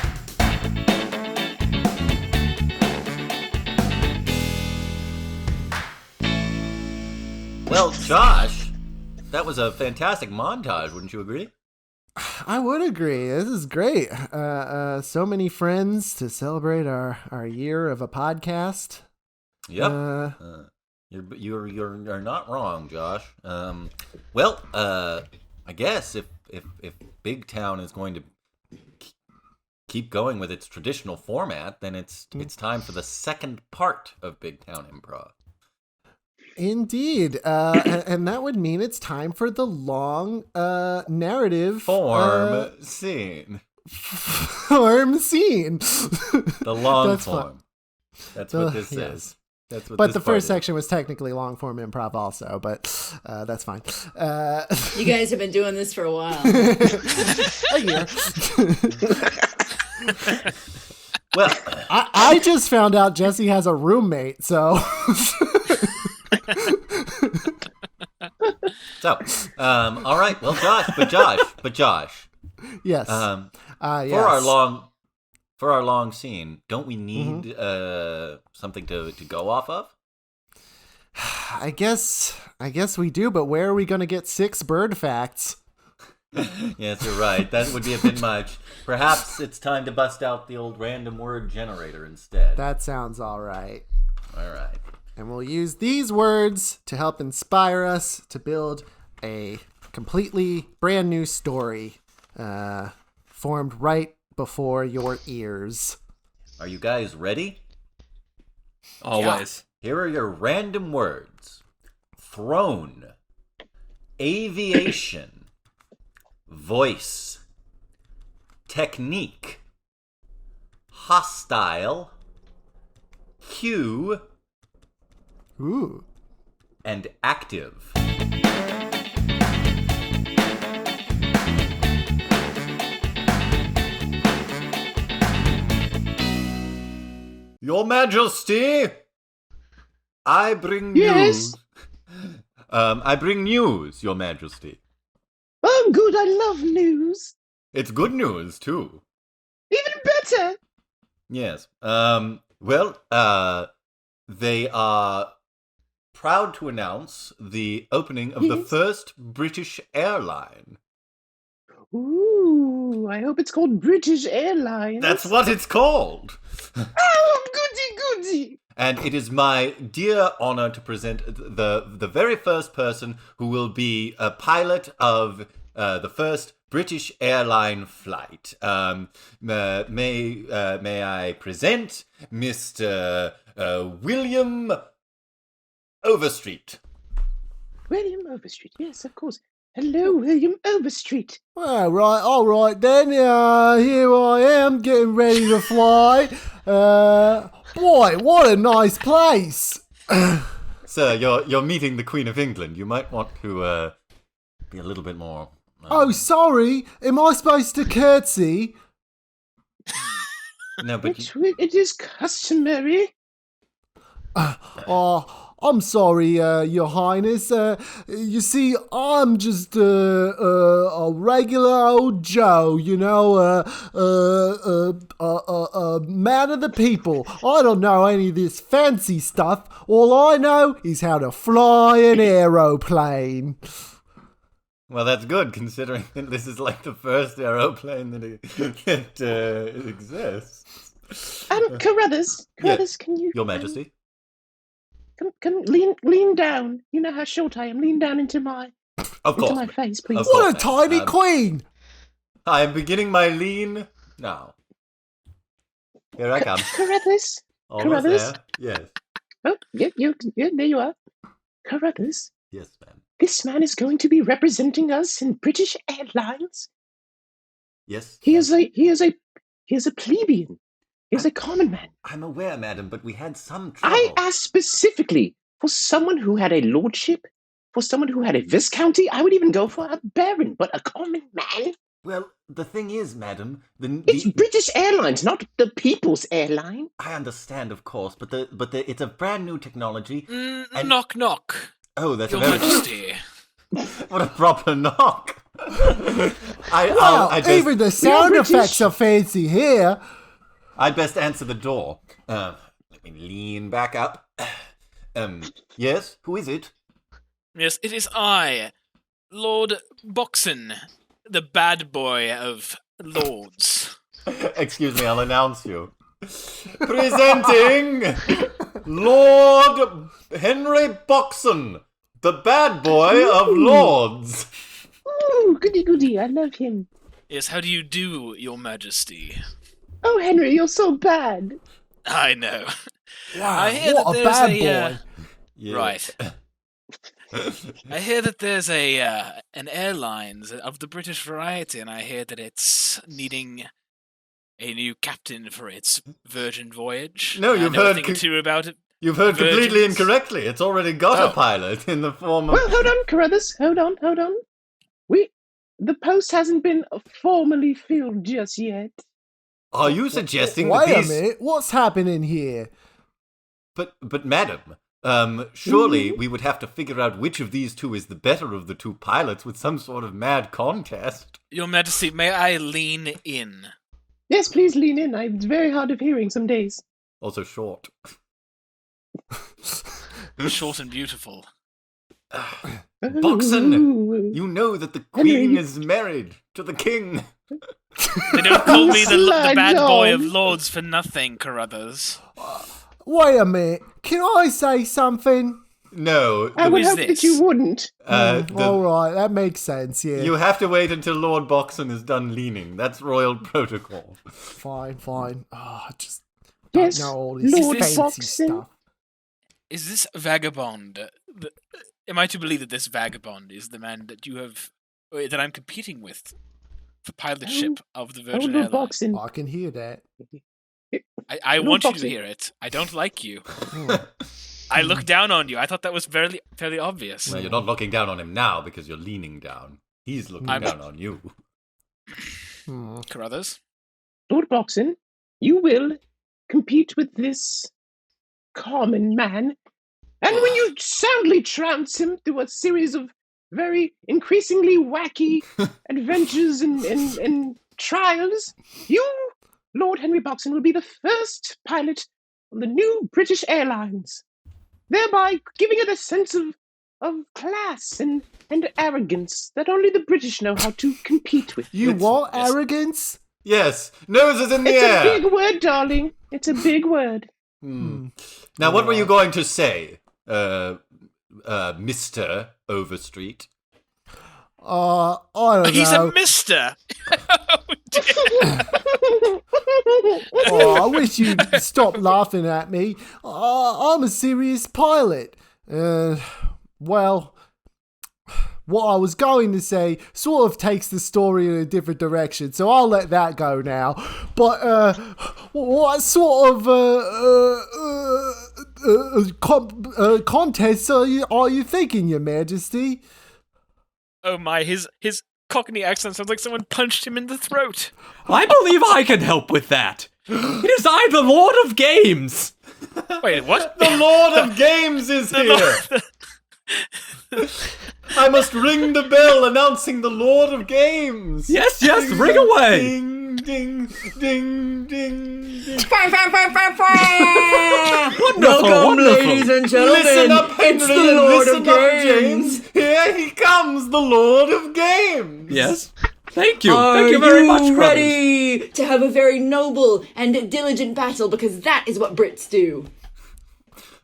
Well, Josh, that was a fantastic montage, wouldn't you agree? I would agree. This is great. So many friends to celebrate our year of a podcast. Yep. You're not wrong, Josh. Well, I guess if Big Town is going to keep going with its traditional format, then it's time for the second part of Big Town Improv. Indeed. And that would mean it's time for the long narrative Form scene. form scene. The long That's form. fun. That's what this Yes. is. That's what But this the part first is. section was technically long form improv also, but that's fine. You guys have been doing this for a while. A year. Well, I just found out Jesse has a roommate, so it's So, all right. Well, Josh. Yes. Yes. For our long scene, don't we need something to go off of? I guess we do, but where are we going to get 6 bird facts? Yes, you're right. That would be a bit much. Perhaps it's time to bust out the old random word generator instead. That sounds all right. All right. And we'll use these words to help inspire us to build a completely brand new story formed right before your ears. Are you guys ready? Always. Here are your random words. Throne. Aviation. Voice. Technique. Hostile. Cue. Ooh. And active. Your Majesty, I bring news. I bring news, Your Majesty. Oh, good, I love news. It's good news, too. Even better. Yes. They are proud to announce the opening of the first British airline. Ooh, I hope it's called British Airlines. That's what it's called. Oh, goody. And it is my dear honor to present the very first person who will be a pilot of the first British airline flight. May I present Mr. William Overstreet. William Overstreet, yes, of course. Hello, William Overstreet. All right then. Here I am getting ready to fly. Boy, what a nice place. Sir, you're meeting the Queen of England. You might want to be a little bit more. Oh, sorry. Am I supposed to curtsy? No, but It is customary. I'm sorry, Your Highness. You see, I'm just a regular old Joe, you know, a man of the people. I don't know any of this fancy stuff. All I know is how to fly an aeroplane. Well, that's good, considering that this is like the first aeroplane that exists. Carruthers, Yes. can you... Your Majesty? Come lean down. You know how short I am. Lean down into my face, please. Of What a course, tiny queen! I am beginning my lean now. Here I come. Carruthers. Almost Carruthers. there. Yes. Oh, yeah, there you are. Carruthers. Yes, ma'am. This man is going to be representing us in British Airlines. Yes. He is a plebeian. He is a common man. I'm aware, madam, but we had some trouble. I asked specifically for someone who had a lordship, for someone who had a viscounty. I would even go for a baron, but a common man. Well, the thing is, madam, It's British Airlines, not the People's Airline. I understand, of course, but it's a brand new technology. and- Knock, knock. Oh, that's Your a very Majesty. what a proper knock. Wow, even the sound British. effects are fancy here. I'd best answer the door. Let me lean back up. Yes? Who is it? Yes, it is I, Lord Boxon, the bad boy of lords. Excuse me, I'll announce you. Presenting Lord Henry Boxon, the bad boy of lords. Ooh, goody, I love him. Yes, how do you do, Your Majesty? Oh, Henry, you're so bad. I know. Wow, I hear what that a there's bad boy. Yeah. Right. I hear that there's an airlines of the British variety, and I hear that it's needing a new captain for its Virgin voyage. No, you've I know a heard thing or two about it. You've heard completely Virgins. incorrectly. It's already got a Oh. pilot in the form of... Well, hold on, Carruthers. Hold on. The post hasn't been formally filled just yet. Are you suggesting Wait that a these... minute, what's happening here? But madam, Surely we would have to figure out which of these two is the better of the two pilots with some sort of mad contest. Your Majesty, may I lean in? Yes, please lean in. It's very hard of hearing some days. Also short. Short and beautiful. Boxon, you know that the queen is married to the king. They don't call me the Slag bad boy dog. of lords for nothing, Carruthers. Wait a minute. Can I say something? No. I would is hope this? that you wouldn't. All right, that makes sense. Yeah. You have to wait until Lord Boxon is done leaning. That's royal protocol. Fine. Oh, I just Yes, don't know all this Lord fancy Boxon. stuff. Is this vagabond? Am I to believe that this vagabond is the man that you have, that I'm competing with for pilotship of the Oh, Virgin Lord Airlines? Boxon. I can hear that. I Lord want you to Boxon. hear it. I don't like you. I look down on you. I thought that was fairly obvious. Well, you're not looking down on him now because you're leaning down. He's looking down on you. Carruthers? Lord Boxon, you will compete with this common man, and when you soundly trounce him through a series of very increasingly wacky adventures and trials, you, Lord Henry Boxon, will be the first pilot on the new British Airlines, thereby giving it a sense of class and arrogance that only the British know how to compete with. You want arrogance? Yes, noses in the It's air. a big word, darling. It's a big word. Now, what were you going to say, Mr. Overstreet? I don't He's know. a mister! Oh, I wish you'd stop laughing at me. I'm a serious pilot. Well, what I was going to say sort of takes the story in a different direction, so I'll let that go now. But what sort of contests are you thinking, Your Majesty? Oh my, his Cockney accent sounds like someone punched him in the throat. I believe I can help with that. It is I, the Lord of Games. Wait, what? The Lord of Games is here! I must ring the bell announcing the Lord of Games! Yes, ring away. Ding, ding, ding, ding, ding. Welcome, ladies and gentlemen. Listen up, Henry, it's the and Lord listen of up, Games. James. Here he comes, the Lord of Games. Yes. Thank you. Are Thank you very much, brothers. ready to have a very noble and diligent battle? Because that is what Brits do.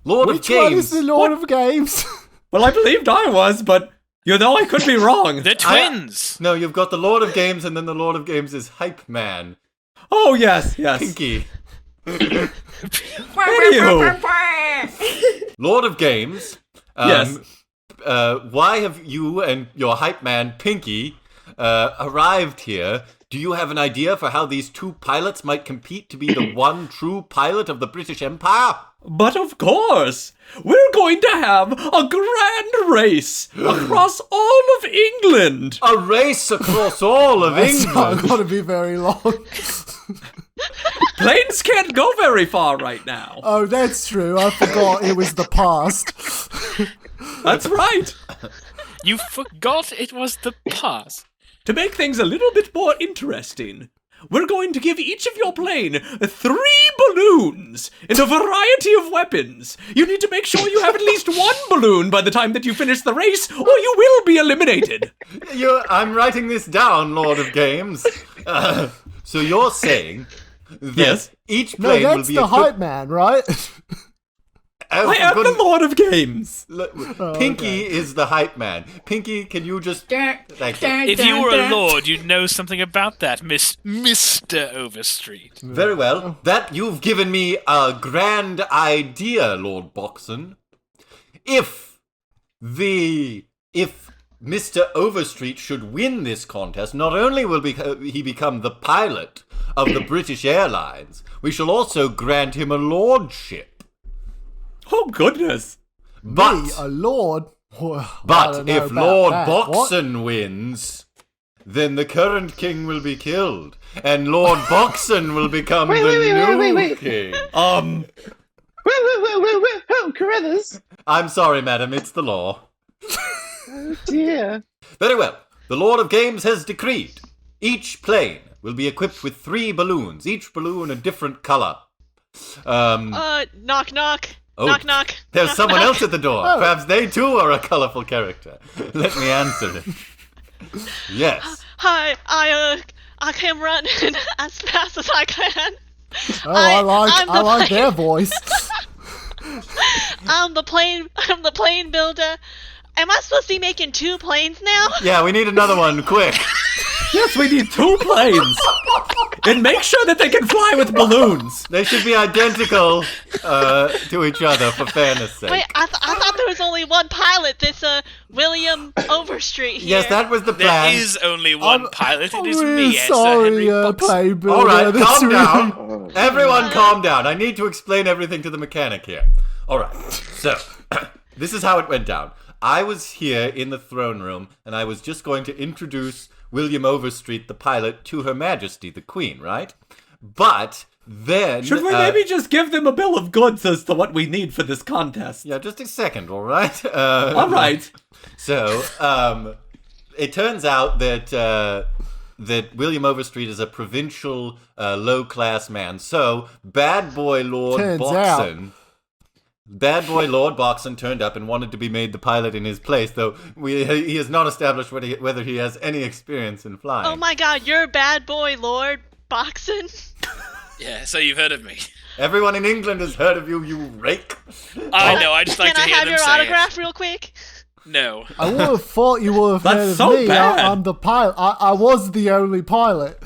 Lord Which of one Games. is the Lord of Games? Well, I believed I was, but you know I could be wrong. They're twins! No, you've got the Lord of Games, and then the Lord of Games is Hype Man. Oh, yes. Pinky. Anywho. Lord of Games. Yes. Why have you and your Hype Man, Pinky, arrived here? Do you have an idea for how these two pilots might compete to be the one true pilot of the British Empire? But of course, we're going to have a grand race across all of England. A race across all of That's not England. going to be very long. Planes can't go very far right now. Oh, that's true. I forgot it was the past. That's right. You forgot it was the past. To make things a little bit more interesting, we're going to give each of your plane 3 balloons and a variety of weapons. You need to make sure you have at least 1 balloon by the time that you finish the race, or you will be eliminated. I'm writing this down, Lord of Games. So you're saying that Yes. each No, plane will that's be the equipped... hype man, right? Oh, I am the Lord of Games. Pinky is the hype man. Pinky, can you just... Thank you. If you were a lord, you'd know something about that, Mr. Overstreet. Very well. That you've given me a grand idea, Lord Boxon. If Mr. Overstreet should win this contest, not only will he become the pilot of the British Airlines, we shall also grant him a lordship. Oh, goodness. But Me, a lord. Well, I But don't know if about Lord that. What? Boxon wins, then the current king will be killed, and Lord Boxon will become the new wait. king. Whoa, Carruthers. I'm sorry, madam, it's the law. Oh dear. Very well. The Lord of Games has decreed each plane will be equipped with 3 balloons, each balloon a different color. Knock knock. Oh, Knock knock. There's Knock, someone knock. else at the door. Oh. Perhaps they too are a colorful character. Let me answer it. Yes. Hi, I can run as fast as I can. Oh, I I'm the like plane- their voice. I'm the plane builder. Am I supposed to be making 2 planes now? Yeah, we need another one, quick. Yes, we need 2 planes. And make sure that they can fly with balloons. They should be identical to each other for fairness' sake. Wait, I thought there was only one pilot. This William Overstreet here. Yes, that was the There plan. is only one pilot. It is I'm me, really Sir sorry, Henry Buxton. plane builder. All right, That's calm really- down. Everyone calm down. I need to explain everything to the mechanic here. All right, so this is how it went down. I was here in the throne room, and I was just going to introduce William Overstreet, the pilot, to Her Majesty, the Queen, right? But then... Should we maybe just give them a bill of goods as to what we need for this contest? Yeah, just a second, all right? All right. So, it turns out that William Overstreet is a provincial, low-class man. So, bad boy Lord Turns Boxon... Bad boy Lord Boxon turned up and wanted to be made the pilot in his place, though he has not established whether he has any experience in flying. Oh my God, you're bad boy Lord Boxon. Yeah, so you've heard of me. Everyone in England has heard of you, you rake. I know, I just like Can to I hear have them your say autograph real quick? it. No. I would have thought you would have That's heard of so me. bad. I'm the pilot. I was the only pilot.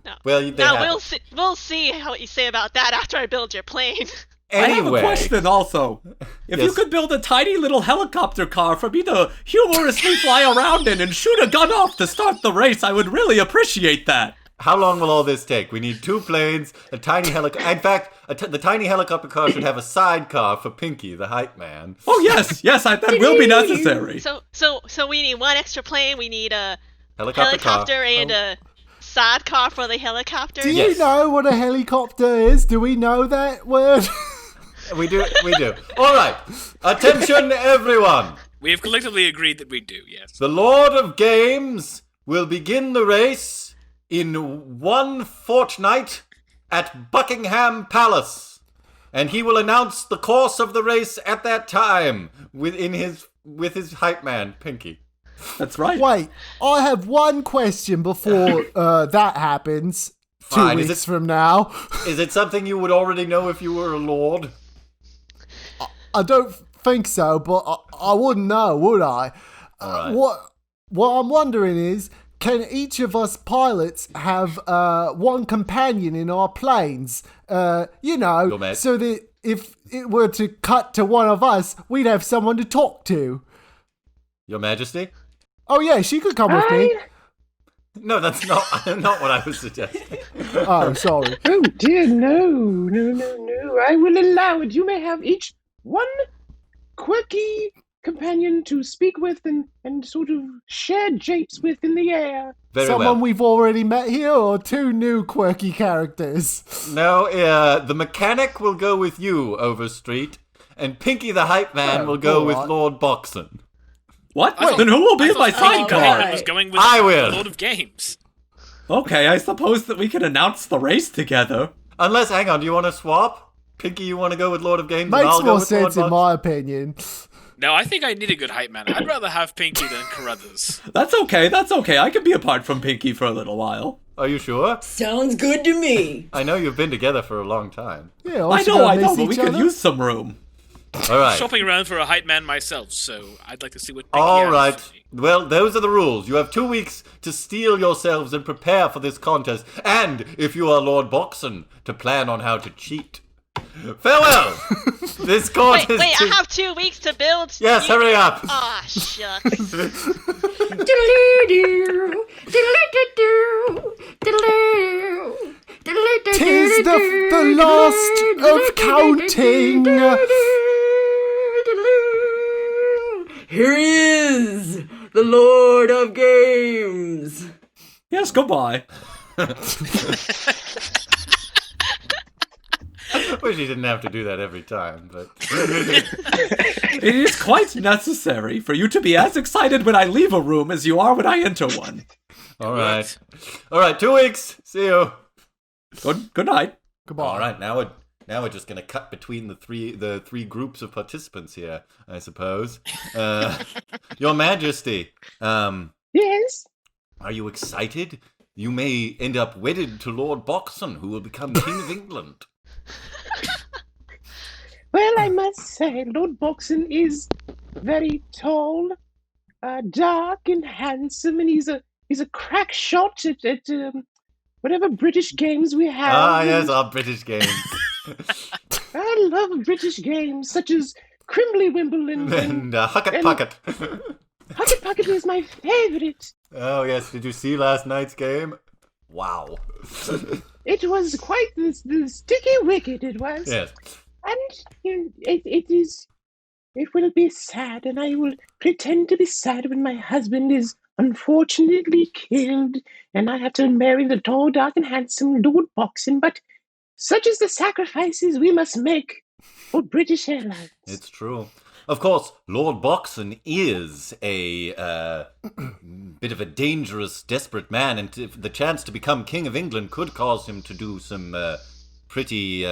No. Well, they Now have. we'll see how what you say about that after I build your plane. I have a Anyway, question also. If you Yes. could build a tiny little helicopter car for me to humorously fly around in and shoot a gun off to start the race, I would really appreciate that. how long will all this take? We need 2 planes, a tiny helicopter. In fact, the tiny helicopter car should have a sidecar for Pinky, the hype man. Oh yes, that will be necessary. So we need 1 extra plane. We need a Helicopter car. helicopter and a sidecar for the helicopter. Do Yes. you know what a helicopter is? Do we know that word? We do. All right. Attention, everyone. We have collectively agreed that we do, yes. The Lord of Games will begin the race in 1 fortnight at Buckingham Palace, and he will announce the course of the race at that time with his hype man, Pinky. That's right. Wait, I have one question before that happens. 2 Fine, is weeks it- from now. Is it something you would already know if you were a lord? I don't think so, but I wouldn't know, would I? Alright. What I'm wondering is, can each of us pilots have 1 companion in our planes? Your mate. So that if it were to cut to one of us, we'd have someone to talk to. Your Majesty? Oh yeah, she could come with me. No, that's not what I was suggesting. Oh, sorry. Oh dear, no. I will allow it. You may have each 1 quirky companion to speak with and sort of share japes with in the air. Very Someone well. we've already met here, or 2 new quirky characters? No, the mechanic will go with you, Overstreet, and Pinky the hype man will go with alright. Lord Boxon. What? I thought- Then who will be I in my thought Henry sidecar? was going with I will. the Lord of Games. Okay, I suppose that we can announce the race together. Unless, hang on, do you want to swap? Pinky, you want to go with Lord of Games? and Makes I'll go more with Lord sense in Boxon? my opinion. No, I think I need a good hype man. I'd rather have Pinky than Carruthers. That's okay. I can be apart from Pinky for a little while. Are you sure? Sounds good to me. I know you've been together for a long time. Yeah, I also know, gonna miss but we each could other. use some room. All right. Shopping around for a hype man myself, so I'd like to see what Pinky All has right. for me. Well, those are the rules. You have 2 weeks to steel yourselves and prepare for this contest, and if you are Lord Boxon, to plan on how to cheat. Farewell. This contest. Wait, I have 2 weeks to build. Yes, hurry up. Ah, shucks. Tis the last of counting. Here he is, the Lord of Games. Yes, goodbye. I wish he didn't have to do that every time, but It is quite necessary for you to be as excited when I leave a room as you are when I enter one. All right. 2 weeks. See you. Good night. Goodbye. All right, now we're just gonna cut between the three groups of participants here, I suppose. Your Majesty, Yes. are you excited? You may end up wedded to Lord Boxon, who will become King of England. Well, I must say, Lord Boxon is very tall, dark and handsome, and he's a crack shot at whatever British games we have. Ah, yes, our British games. I love British games such as Crimbley Wimble And Hucket Pucket. Hucket Pucket is my favorite. Oh, yes, did you see last night's game? Wow. It was quite the sticky wicket. It was. Yes. And it will be sad, and I will pretend to be sad when my husband is unfortunately killed, and I have to marry the tall, dark, and handsome Lord Boxon. But such is the sacrifices we must make for British Airlines. It's true. Of course, Lord Boxon is a bit of a dangerous, desperate man, and the chance to become King of England could cause him to do some pretty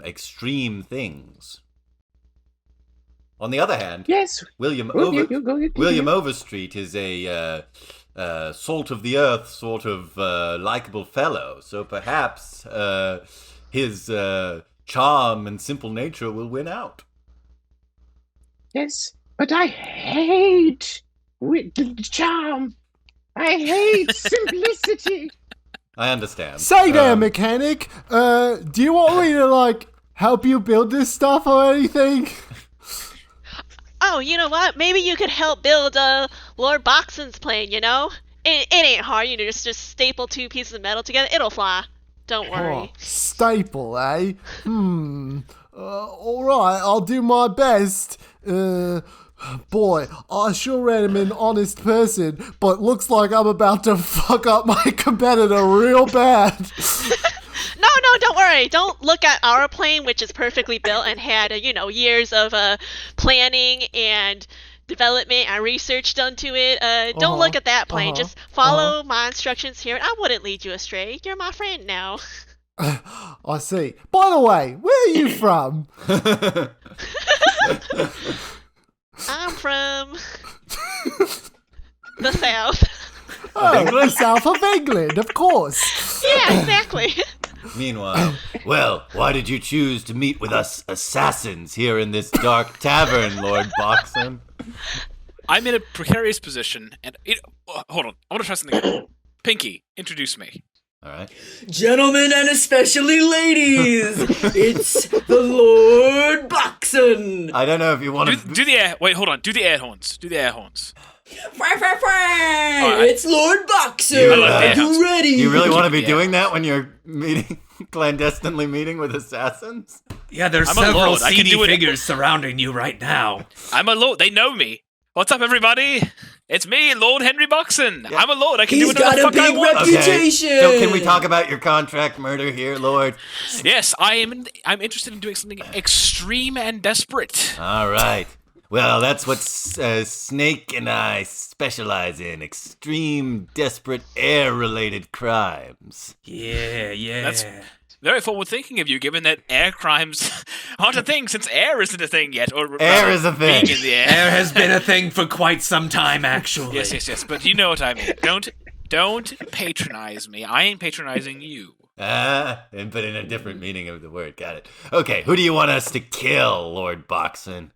extreme things. On the other hand, Yes. William Go ahead. Overstreet is a salt of the earth sort of likable fellow, so perhaps his charm and simple nature will win out. Yes, but I hate the charm. I hate simplicity. I understand. Say there, mechanic. Do you want me to help you build this stuff or anything? Oh, you know what? Maybe you could help build Lord Boxon's plane, you know? It ain't hard, just staple 2 pieces of metal together. It'll fly. Don't worry. Oh, staple, eh? Alright, I'll do my best. Boy, I sure am an honest person, but looks like I'm about to fuck up my competitor real bad. No, don't worry. Don't look at our plane, which is perfectly built and had, years of planning and development and research done to it. Don't look at that plane. Just follow my instructions here, and I wouldn't lead you astray. You're my friend now. I see. By the way, where are you from? I'm from the South. Oh, the south of England, of course. Yeah, exactly. Meanwhile, well, why did you choose to meet with us assassins here in this dark tavern, Lord Boxon? I'm in a precarious position, and hold on. I want to try something out. Pinky, introduce me. All right. Gentlemen and especially ladies, it's the Lord Boxon. I don't know if you want to... Do the air... Wait, hold on. Do the air horns. Do the air horns. It's Lord Boxon. like You ready? You really want to be doing that when you're clandestinely meeting with assassins? Yeah, there's I'm a several lord. I can seedy do it. figures surrounding you right now. I'm a lord. They know me. What's up, everybody? It's me, Lord Henry Boxon. I'm a lord. I can do He's whatever the got a fuck I big want. reputation. So can we talk about your contract murder here, Lord? Yes, I'm interested in doing something extreme and desperate. All right. Well, that's what Snake and I specialize in. Extreme, desperate, air-related crimes. Yeah. That's very forward-thinking of you, given that air crimes aren't a thing since air isn't a thing yet. Or Air is a thing. Being in the air. Air has been a thing for quite some time, actually. Yes. But you know what I mean. Don't patronize me. I ain't patronizing you. But in a different meaning of the word. Got it. Okay, who do you want us to kill, Lord Boxon?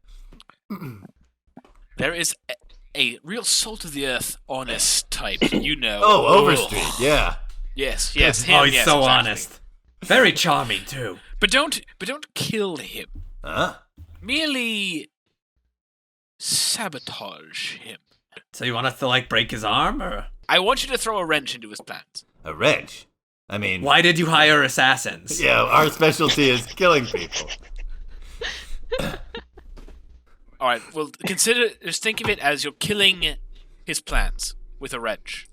There is a real salt-of-the-earth, honest type, you know. Oh, Overstreet, yeah. Yes, Oh, him, he's yes, so exactly. honest. Very charming, too. But don't kill him. Huh? Merely sabotage him. So you want us to, break his arm, or...? I want you to throw a wrench into his plans. A wrench? I mean... Why did you hire assassins? Yeah, our specialty is killing people. All right, well, just think of it as you're killing his plans with a wrench.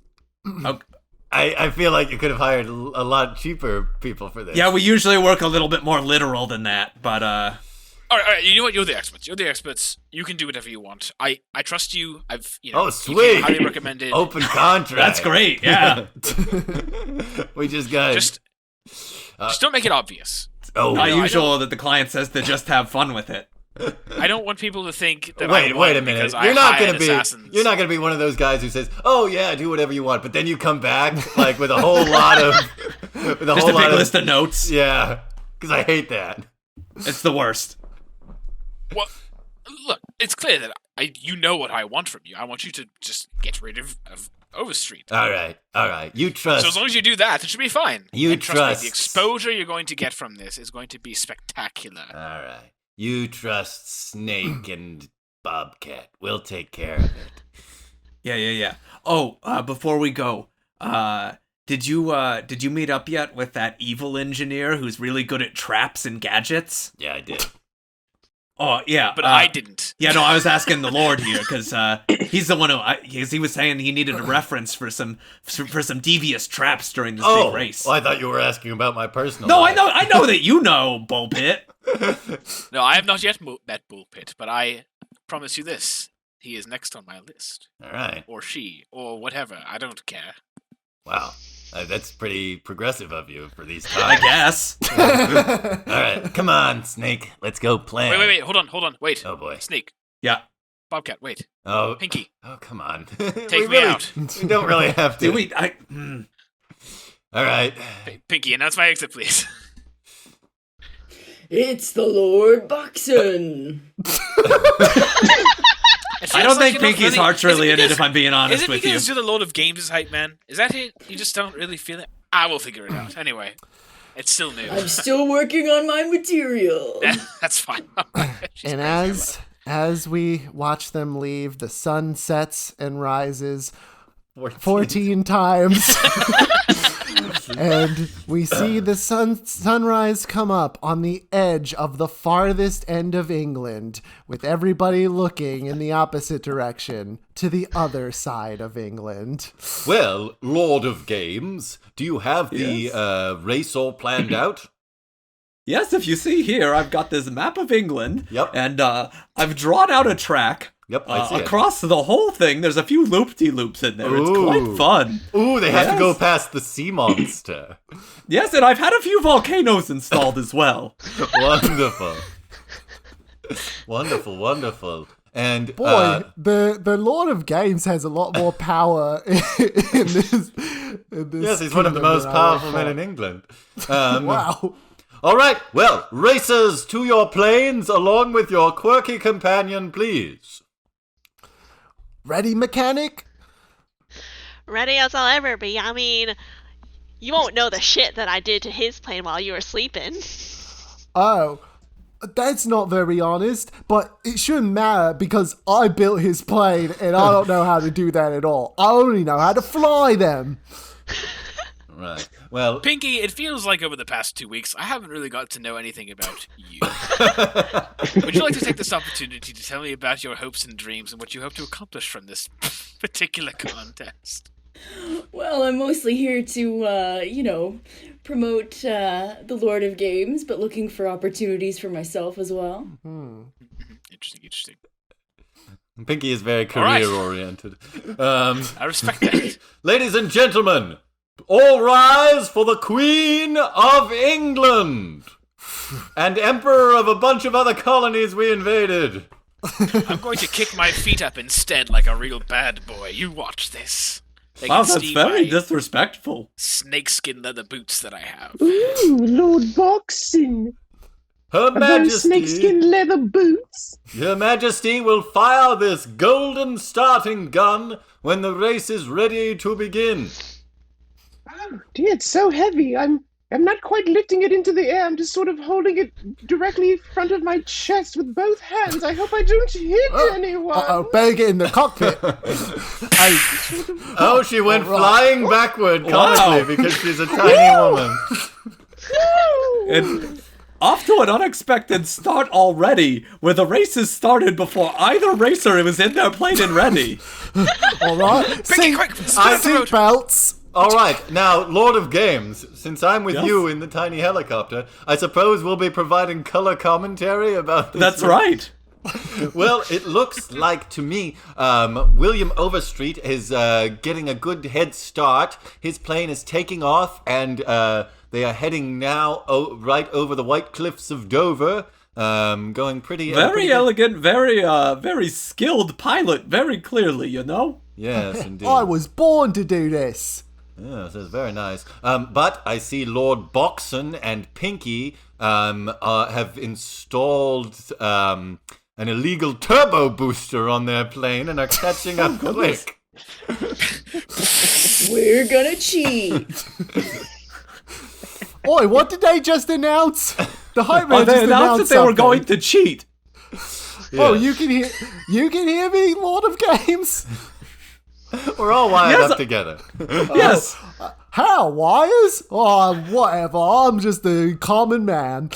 Okay. I feel like you could have hired a lot cheaper people for this. Yeah, we usually work a little bit more literal than that, but, All right, you know what? You're the experts. You're the experts. You can do whatever you want. I trust you. I've, Oh, you sweet. came highly recommended. Open contract. That's great. Yeah. We just got. Just don't make it obvious. Oh, Not I usual that the client says to just have fun with it. I don't want people to think that wait I a minute. because You're I not hired gonna be. assassins. You're not gonna be one of those guys who says, "Oh yeah, do whatever you want," but then you come back like with a whole lot of, with a Just whole a lot big of, list of notes. Yeah, because I hate that. It's the worst. Well, look, it's clear that you know what I want from you. I want you to just get rid of Overstreet. All right. You trust. So as long as you do that, it should be fine. You and trust trust. me, the exposure you're going to get from this is going to be spectacular. All right. You trust Snake and Bobcat. We'll take care of it. Yeah. Oh, before we go, did you meet up yet with that evil engineer who's really good at traps and gadgets? Yeah, I did. Oh, yeah. But I didn't. Yeah, no, I was asking the Lord here because he's the one who, because he was saying he needed a reference for some devious traps during this big race. Well, I thought you were asking about my personal. No, life. I know that you know, Bullpit. No, I have not yet met Bullpit, but I promise you this. He is next on my list. All right. Or she, or whatever. I don't care. Wow. That's pretty progressive of you for these I times. guess. All right. Come on, Snake. Let's go play. Wait. Hold on. Wait. Oh, boy. Snake. Yeah. Bobcat, wait. Oh. Pinky. Oh, come on. Take me out. We don't really have to. All right. Pinky, announce my exit, please. It's the Lord Buxton. I don't think Pinky's heart's really in it, if I'm being honest with you. with you. Is it because you're the Lord of Games' hype man? Is that it? You just don't really feel it? I will figure it out. Anyway, it's still new. I'm still working on my material. That's fine. And as we watch them leave, the sun sets and rises 14 times. And we see the sunrise come up on the edge of the farthest end of England, with everybody looking in the opposite direction to the other side of England. Well, Lord of Games, do you have the race all planned out? Yes, if you see here, I've got this map of England. Yep. And I've drawn out a track. Yep, I see it. Across the whole thing. There's a few loop-de-loops in there. It's Ooh. quite fun. Ooh, they have to go past the sea monster. Yes, and I've had a few volcanoes installed as well. Wonderful. And Boy, the Lord of Games has a lot more power in this. yes, he's one of the most powerful men in England. Wow. All right, well, racers, to your planes, along with your quirky companion, please. Ready, mechanic? Ready as I'll ever be. I mean, you won't know the shit that I did to his plane while you were sleeping. Oh, that's not very honest, but it shouldn't matter because I built his plane and I don't know how to do that at all. I only know how to fly them. Right. Well, Pinky, it feels like over the past 2 weeks, I haven't really got to know anything about you. Would you like to take this opportunity to tell me about your hopes and dreams and what you hope to accomplish from this particular contest? Well, I'm mostly here to, promote the Lord of Games, but looking for opportunities for myself as well. Interesting. Pinky is very right. career-oriented. I respect that. Ladies and gentlemen, all rise for the Queen of England and Emperor of a bunch of other colonies we invaded. I'm going to kick my feet up instead like a real bad boy. You watch this. They Wow, can that's see very my disrespectful. snakeskin leather boots that I have. Ooh, Lord Boxing. Her Are those Majesty, snakeskin leather boots? Your Majesty will fire this golden starting gun when the race is ready to begin. Oh dear, it's so heavy. I'm not quite lifting it into the air. I'm just sort of holding it directly in front of my chest with both hands. I hope I don't hit anyone. Uh-oh, better get in the cockpit. Oh, she went flying backward comically because she's a tiny woman. And off to an unexpected start already, where the race has started before either racer was in their plane and ready. All right. Pinky, quick! Seat belts. All right, now, Lord of Games, since I'm with Yes? you in the tiny helicopter, I suppose we'll be providing color commentary about this. That's right. Well, it looks like to me William Overstreet is getting a good head start. His plane is taking off, and they are heading now right over the White Cliffs of Dover. Going pretty... Very elegant, very skilled pilot, very clearly, you know? Yes, indeed. I was born to do this. Yes, that's very nice. But I see Lord Boxon and Pinky have installed an illegal turbo booster on their plane and are catching up quick. We're gonna cheat. Oi, what did they just announce? The hype man They just announced that they were going to cheat. Oh, you can hear me, Lord of Games? We're all wired Yes, up together. Yes. How, wires? Oh, whatever. I'm just a common man.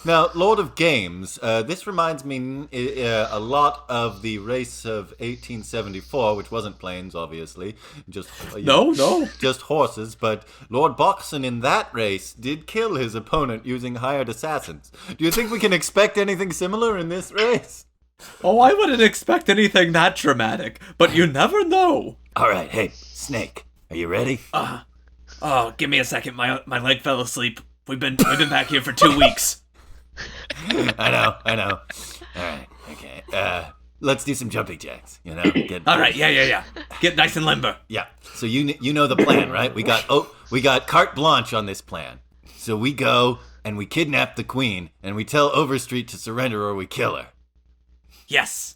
Now, Lord of Games, this reminds me a lot of the race of 1874, which wasn't planes, obviously, just just horses. But Lord Boxon in that race did kill his opponent using hired assassins. Do you think we can expect anything similar in this race? Oh, I wouldn't expect anything that dramatic, but you never know. All right, hey, Snake, are you ready? Oh, give me a second. My leg fell asleep. We've been back here for 2 weeks. I know. All right, okay. Let's do some jumping jacks. You know. All right, yeah. Get nice and limber. Yeah. So you know the plan, right? We got carte blanche on this plan. So we go and we kidnap the queen and we tell Overstreet to surrender or we kill her. Yes.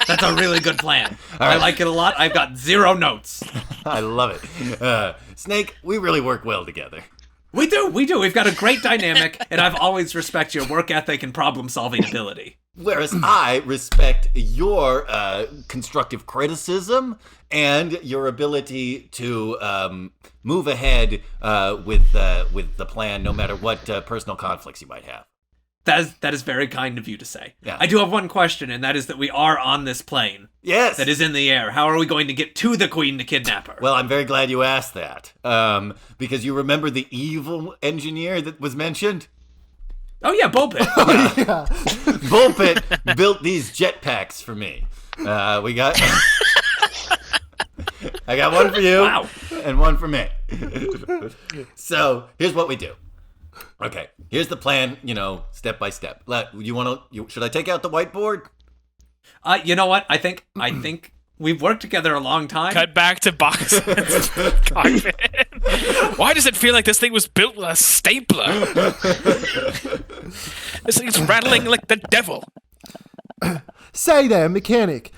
That's a really good plan. I like it a lot. I've got 0 notes. I love it. Snake, we really work well together. We do. We've got a great dynamic, and I've always respected your work ethic and problem-solving ability. Whereas I respect your constructive criticism and your ability to move ahead with the plan, no matter what personal conflicts you might have. That is very kind of you to say. Yeah. I do have one question, and that is that we are on this plane. Yes. That is in the air. How are we going to get to the queen to kidnap her? Well, I'm very glad you asked that. Because you remember the evil engineer that was mentioned? Oh yeah, Bullpit. Yeah. Bullpit built these jetpacks for me. I got one for you and one for me. So here's what we do. Okay, here's the plan, step by step. Should I take out the whiteboard? You know what? I think we've worked together a long time. Cut back to Boxon's cockpit. Why does it feel like this thing was built with a stapler? This thing's rattling like the devil. Say there, mechanic.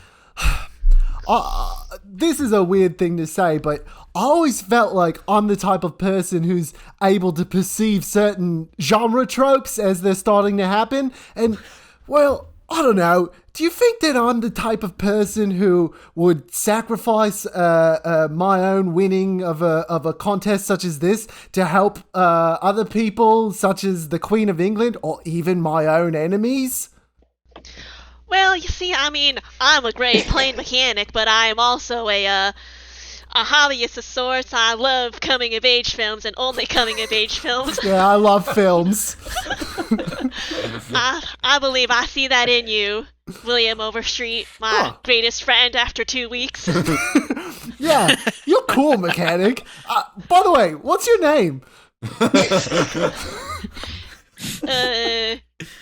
This is a weird thing to say, but I always felt like I'm the type of person who's able to perceive certain genre tropes as they're starting to happen. And, well, I don't know. Do you think that I'm the type of person who would sacrifice my own winning of a contest such as this to help other people, such as the Queen of England, or even my own enemies? Well, you see, I'm a great plane mechanic, but I'm also a hobbyist of sorts. I love coming-of-age films and only coming-of-age films. Yeah, I love films. I believe I see that in you, William Overstreet, my greatest friend after 2 weeks. Yeah, you're cool, mechanic. By the way, what's your name?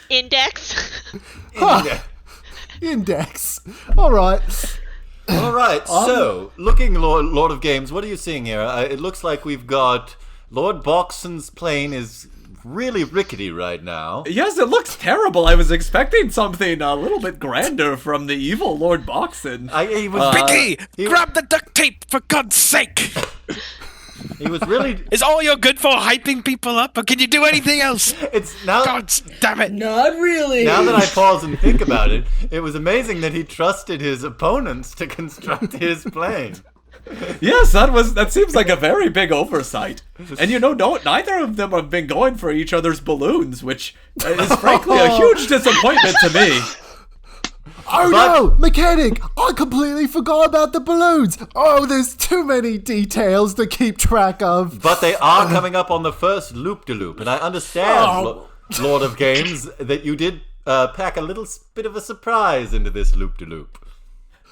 Index. Index. All right. All right, so, looking Lord of Games, what are you seeing here? It looks like we've got Lord Boxon's plane is really rickety right now. Yes, it looks terrible. I was expecting something a little bit grander from the evil Lord Boxon. Pinky, grab the duct tape, for God's sake! He was really... Is all you're good for hyping people up, or can you do anything else? It's now... God damn it! Not really. Now that I pause and think about it, it was amazing that he trusted his opponents to construct his plane. Yes, that seems like a very big oversight. And neither of them have been going for each other's balloons, which is frankly a huge disappointment to me. Oh no, mechanic! I completely forgot about the balloons. Oh, there's too many details to keep track of. But they are coming up on the first loop-de-loop, and I understand, Lord of Games, that you did pack a little bit of a surprise into this loop-de-loop.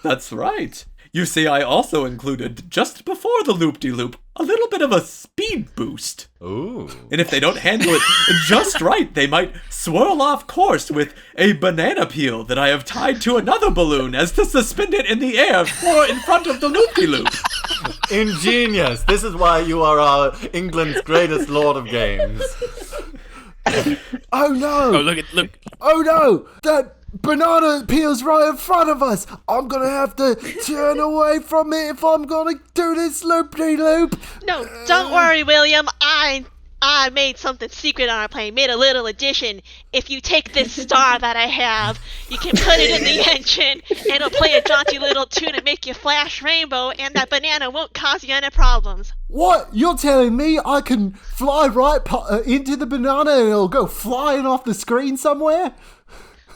That's right. You see, I also included, just before the loop-de-loop, a little bit of a speed boost. Ooh. And if they don't handle it just right, they might swirl off course with a banana peel that I have tied to another balloon as to suspend it in the air in front of the loop-de-loop. Ingenious. This is why you are England's greatest Lord of Games. Oh no! Oh, look. Oh no! That banana peel's right in front of us. I'm gonna have to turn away from it if I'm gonna do this loop-de-loop. No, don't worry, William. I made something secret on our plane, made a little addition. If you take this star that I have, you can put it in the engine, and it'll play a jaunty little tune and make you flash rainbow, and that banana won't cause you any problems. What? You're telling me I can fly right into the banana and it'll go flying off the screen somewhere?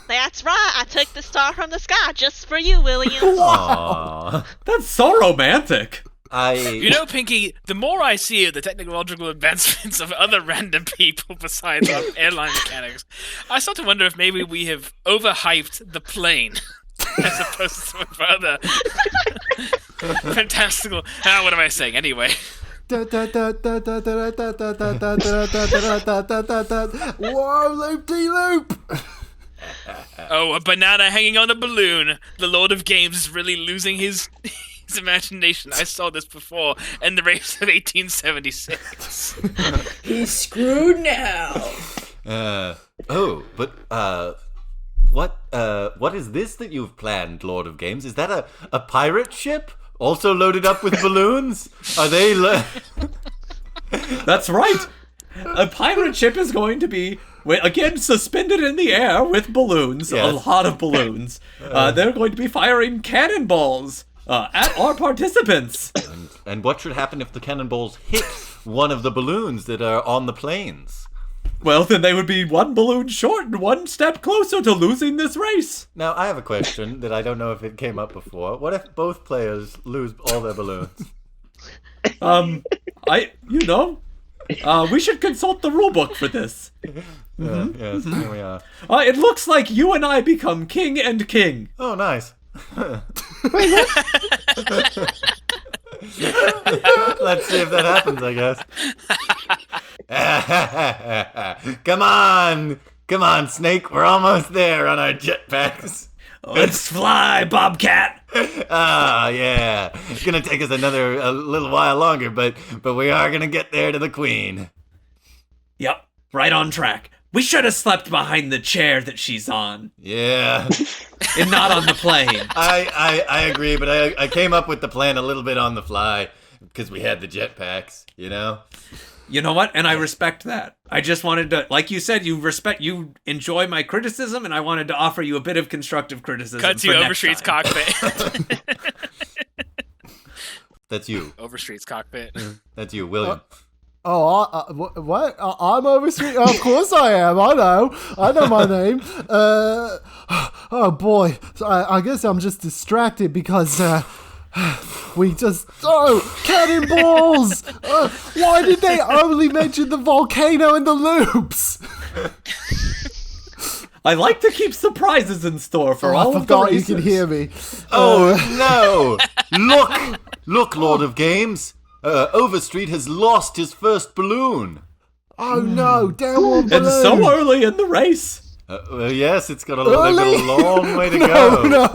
That's right, I took the star from the sky just for you, William. Aww. That's so romantic. You know, Pinky, the more I see of the technological advancements of other random people besides our airline mechanics, I start to wonder if maybe we have overhyped the plane as opposed to some of our other fantastical... what am I saying? Anyway. Whoa, loop-de-loop! Oh, a banana hanging on a balloon. The Lord of Games is really losing his imagination. I saw this before in the race of 1876. He's screwed now. What is this that you've planned, Lord of Games? Is that a pirate ship? Also loaded up with balloons? Are they... That's right. A pirate ship is going to be, again, suspended in the air with balloons, Yes. a lot of balloons. They're going to be firing cannonballs at our participants. And what should happen if the cannonballs hit one of the balloons that are on the planes? Well, then they would be one balloon short and one step closer to losing this race. Now, I have a question that I don't know if it came up before. What if both players lose all their balloons? We should consult the rulebook for this. Yes, here we are. It looks like you and I become king and king. Oh, nice. Let's see if that happens, I guess. Come on, Snake. We're almost there on our jetpacks. Let's fly, Bobcat. Yeah. It's gonna take us a little while longer, but we are gonna get there to the Queen. Yep, right on track. We should have slept behind the chair that she's on. Yeah. And not on the plane. I agree, but I came up with the plan a little bit on the fly because we had the jetpacks, you know? You know what? And I respect that. I just wanted to, like you said, you enjoy my criticism, and I wanted to offer you a bit of constructive criticism. Cut to Overstreet's cockpit. That's you. Overstreet's cockpit. That's you, William. What? I'm Overstreet? Of course I am. I know my name. Oh boy. So I guess I'm just distracted because cannonballs! Why did they only mention the volcano and the loops? I like to keep surprises in store for all I of the forgot you races. could hear me. Oh no! Look, Lord of Games. Overstreet has lost his first balloon. Oh no, down one balloon. And so early in the race. Yes, it's got a long way to go. No.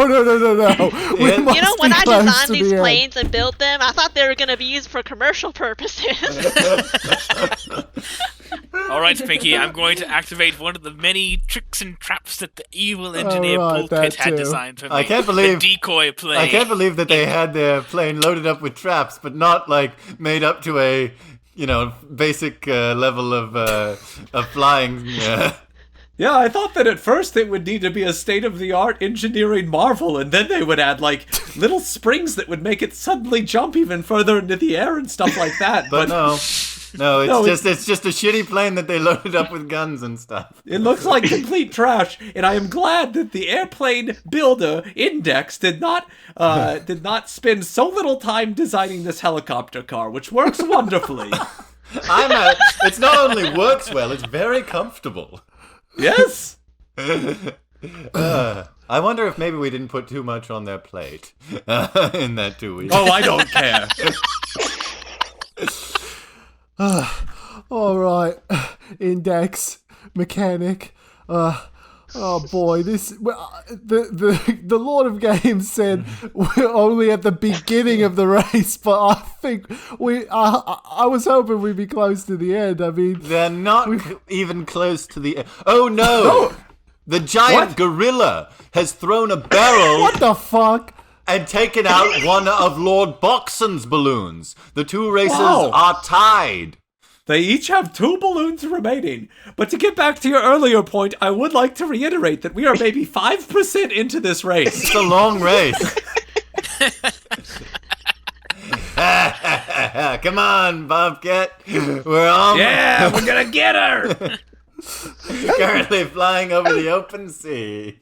We You know, must when be I close designed to these the end. planes and built them, I thought they were going to be used for commercial purposes. All right, Pinky, I'm going to activate one of the many tricks and traps that the evil engineer right, Bullpit that had too. designed for me. I can't believe- the decoy plane. I can't believe that they had their plane loaded up with traps, but not like made up to a, basic level of flying. Yeah, I thought that at first it would need to be a state-of-the-art engineering marvel, and then they would add, little springs that would make it suddenly jump even further into the air and stuff like that. But no, No, No, it's just a shitty plane that they loaded up with guns and stuff. It looks like complete trash, and I am glad that the airplane builder Index did not spend so little time designing this helicopter car, which works wonderfully. It's not only works well, it's very comfortable. Yes. I wonder if maybe we didn't put too much on their plate in that 2 weeks. Oh, I don't care. All right, Index mechanic. Oh boy, the Lord of Games said we're only at the beginning of the race, but I think I was hoping we'd be close to the end. I mean, They're not even close to the... Oh no! The giant gorilla has thrown a barrel... what the fuck? And taken out one of Lord Boxon's balloons. The two races Wow. are tied. They each have 2 balloons remaining. But to get back to your earlier point, I would like to reiterate that we are maybe 5% into this race. It's a long race. Come on, Bobcat. We're almost... Yeah, we're gonna get her! currently flying over the open sea.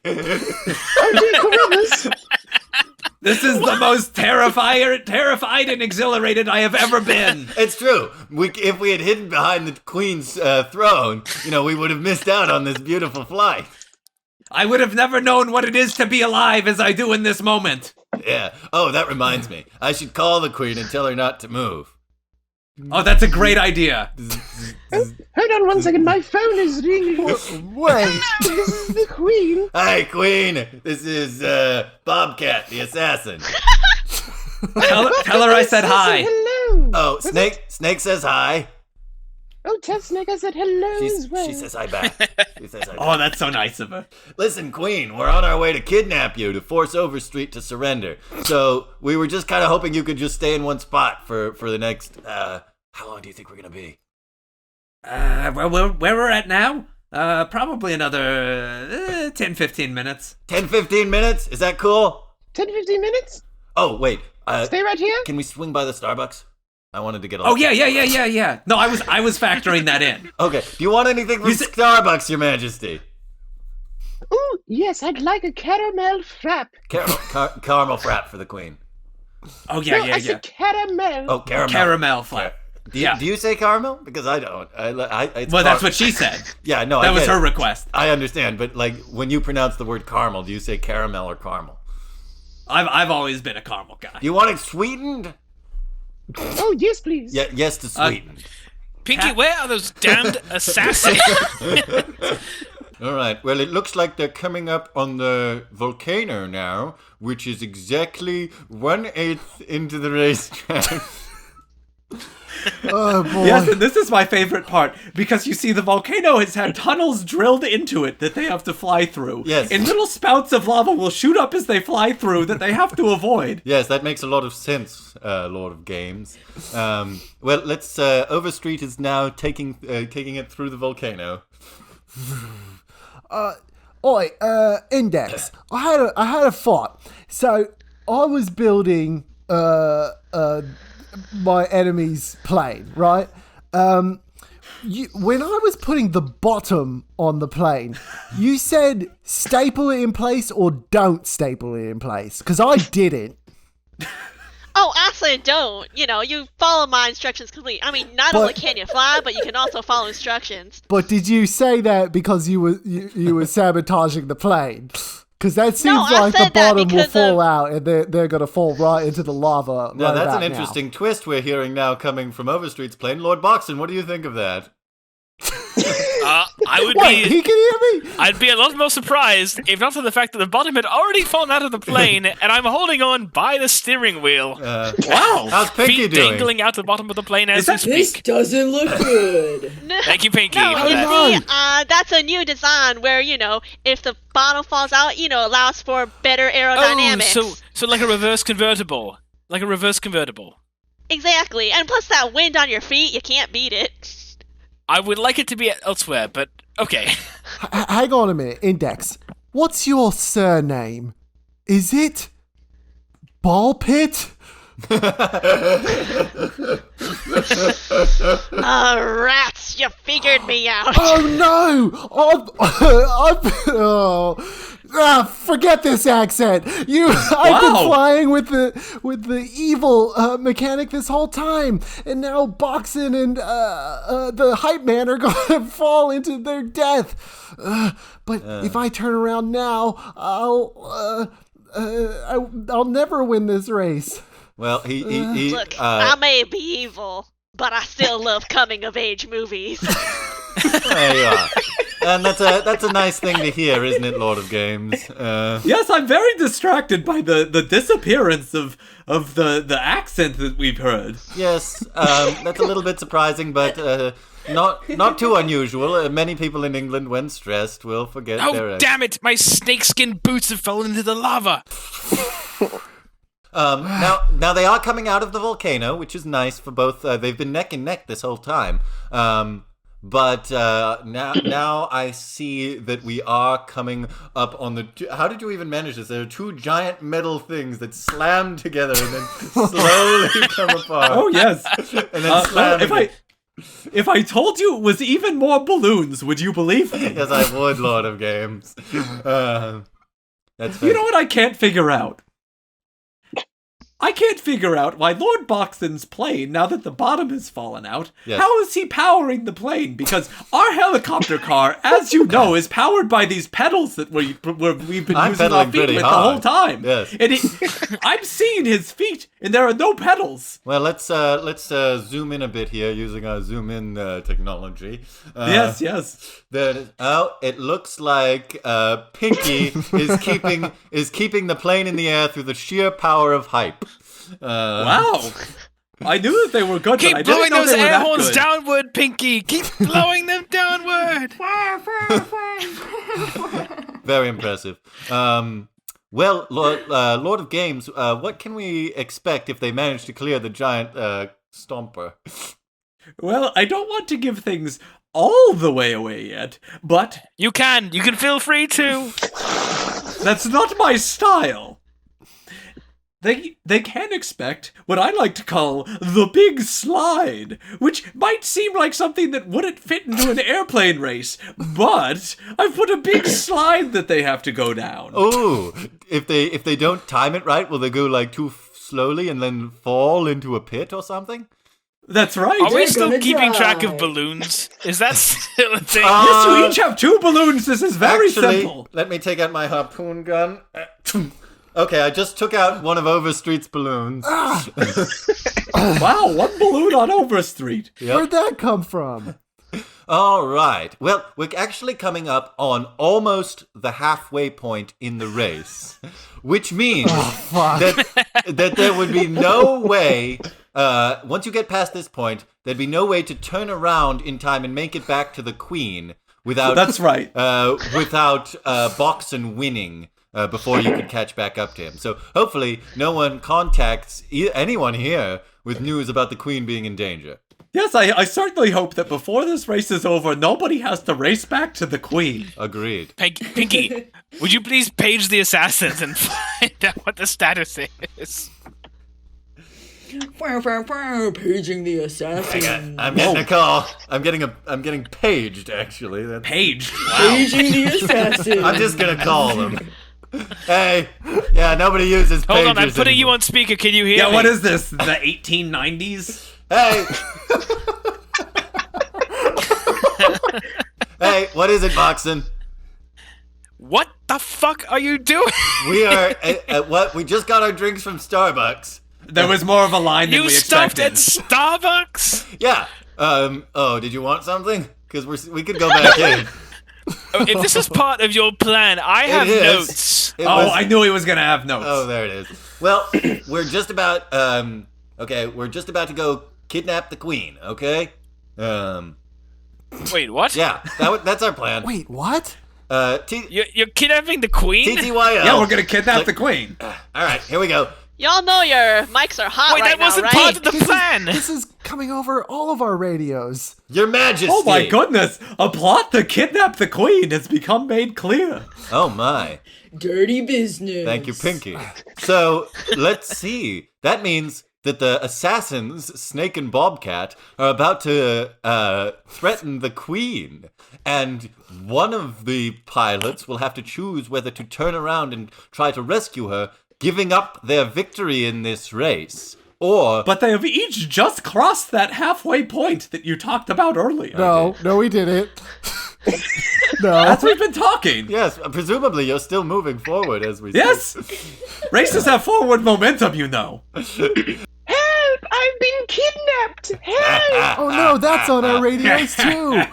This is the most terrified and exhilarated I have ever been. It's true. If we had hidden behind the Queen's throne, we would have missed out on this beautiful flight. I would have never known what it is to be alive as I do in this moment. Yeah. Oh, that reminds me. I should call the Queen and tell her not to move. Oh, that's a great idea. Hold on one second, my phone is ringing. Wait. This is the Queen. Hi, Queen. This is Bobcat, the assassin. Tell her I said hi. Hello. Oh, Snake says hi. Oh, tell Snake I said hello as well. She says hi back. Oh, that's so nice of her. Listen, Queen, we're on our way to kidnap you to force Overstreet to surrender. So we were just kind of hoping you could just stay in one spot for the next. How long do you think we're gonna be? Where we're at now? Probably another 10-15 minutes. 10-15 minutes? Is that cool? 10-15 minutes? Oh wait. Stay right here? Can we swing by the Starbucks? I wanted to get. Oh yeah. No, I was factoring that in. Okay. Do you want anything from Starbucks, Your Majesty? Oh yes, I'd like a caramel frap. Caramel frap for the Queen. Oh yeah. I said caramel. Oh, caramel. Caramel flap. Do you say caramel? Because I don't. That's what she said. Yeah, no, that was her request. I understand, but when you pronounce the word caramel, do you say caramel or caramel? I've always been a caramel guy. Do you want it sweetened? Oh yes, please. Yeah, yes to sweetened. Pinky, where are those damned assassins? All right. Well, it looks like they're coming up on the volcano now, which is exactly 1/8 into the racetrack. Oh boy. Yes, and this is my favorite part, because you see the volcano has had tunnels drilled into it that they have to fly through. Yes. And little spouts of lava will shoot up as they fly through that they have to avoid. Yes, that makes a lot of sense, Lord of Games. Well, let's. Overstreet is now taking it through the volcano. Index. I had a thought. So I was building my enemy's plane, right? When I was putting the bottom on the plane, you said staple it in place or don't staple it in place, because I didn't. Oh, actually, don't. You follow my instructions completely. I mean, not only can you fly, but you can also follow instructions. But did you say that because you were sabotaging the plane? Because that seems like the bottom will fall out and they're going to fall right into the lava. Now, that's an interesting twist we're hearing now coming from Overstreet's plane. Lord Boxon, what do you think of that? I would Wait, he can hear me? I'd be a lot more surprised if not for the fact that the bottom had already fallen out of the plane and I'm holding on by the steering wheel. Wow. How's Pinky Feet doing? dangling out the bottom of the plane as we This speak. doesn't look good. Thank you, Pinky, No, for you that. see, that's a new design where, if the bottom falls out, allows for better aerodynamics. Oh, so like a reverse convertible. Like a reverse convertible. Exactly. And plus that wind on your feet, you can't beat it. I would like it to be elsewhere, but okay. Hang on a minute, Index. What's your surname? Is it Ball Pit? Rats, you figured me out. Oh no! Forget this accent. I've been flying with the evil mechanic this whole time, and now Boxin and the hype man are gonna fall into their death. But if I turn around now, I'll never win this race. Well, he Look, I may be evil, but I still love coming-of-age movies. There you are. And that's a nice thing to hear, isn't it, Lord of Games? Yes, I'm very distracted by the disappearance of the accent that we've heard. Yes, that's a little bit surprising, but not too unusual. Many people in England, when stressed, will forget their Oh, damn it! My snakeskin boots have fallen into the lava! Now they are coming out of the volcano, which is nice for both. They've been neck and neck this whole time. But now I see that we are coming up on the... How did you even manage this? There are two giant metal things that slam together and then slowly come apart. Oh, yes. And then slam again. If I told you it was even more balloons, would you believe me? Yes, I would, Lord of Games. That's You know what I can't figure out? I can't figure out why Lord Boxton's plane, now that the bottom has fallen out, Yes. how is he powering the plane? Because our helicopter car, as you know, is powered by these pedals that we've been using our pedaling feet pretty with the hard. whole time. Yes. And I'm seeing his feet, and there are no pedals. Well, let's zoom in a bit here using our zoom in technology. Yes. It looks like Pinky is keeping the plane in the air through the sheer power of hype. Wow. I knew that they were good, Keep but I didn't blowing know those they were air that horns good. downward, Pinky! Keep blowing them downward! Very impressive. Well, Lord of Games, what can we expect if they manage to clear the giant stomper? Well, I don't want to give things all the way away yet, but You can feel free to! that's not my style. They can expect what I like to call the big slide, which might seem like something that wouldn't fit into an airplane race, but I've put a big slide that they have to go down. Oh, if they don't time it right, will they go like too slowly and then fall into a pit or something? That's right. Are we They're still gonna keeping track die. of balloons? Is that still a thing? Yes, you each have 2 balloons. This is very Actually, simple. let me take out my harpoon gun. Okay, I just took out one of Overstreet's balloons. Wow, 1 balloon on Overstreet. Yep. Where'd that come from? All right. Well, we're actually coming up on almost the halfway point in the race, which means that there would be no way, once you get past this point, there'd be no way to turn around in time and make it back to the Queen without... That's right. Without Boxen winning. Before you could catch back up to him. So hopefully no one contacts anyone here with news about the Queen being in danger. Yes, I certainly hope that before this race is over, nobody has to race back to the Queen. Agreed. Pinky, would you please page the assassins and find out what the status is? Paging the assassin. I'm getting a call. I'm getting paged, actually. Paged. Paging the assassin. I'm just gonna call them. Hey, yeah, nobody uses pagers Hold on, I'm putting you anymore. on speaker. Can you hear Yeah, me? what is this? The 1890s? Hey! Hey, what is it, Boxen? What the fuck are you doing? We are at what? We just got our drinks from Starbucks. There was more of a line than You we stopped expected. at Starbucks? Yeah. Oh, did you want something? Because we could go back in. If this is part of your plan, I have is. notes. I knew he was gonna have notes. Oh, there it is. Well, we're just about we're just about to go kidnap the Queen. Okay. Wait, what? Yeah, that's our plan. Wait, what? You're kidnapping the Queen? TTYL. Yeah, we're gonna kidnap the Queen. All right, here we go. Y'all know your mics are hot Wait, right that now, wasn't right? part of the plan. This is coming over all of our radios. Your Majesty. Oh my goodness! A plot to kidnap the Queen has become made clear. Oh my. Dirty business. Thank you, Pinky. So let's see. That means that the assassins, Snake and Bobcat, are about to threaten the queen. And one of the pilots will have to choose whether to turn around and try to rescue her, giving up their victory in this race. Or... But they have each just crossed that halfway point that you talked about earlier. No, we didn't. No. That's we've been talking. Yes, presumably you're still moving forward as we Yes! Races have forward momentum, you know. Help! I've been kidnapped! Help! Oh no, that's on our radios too.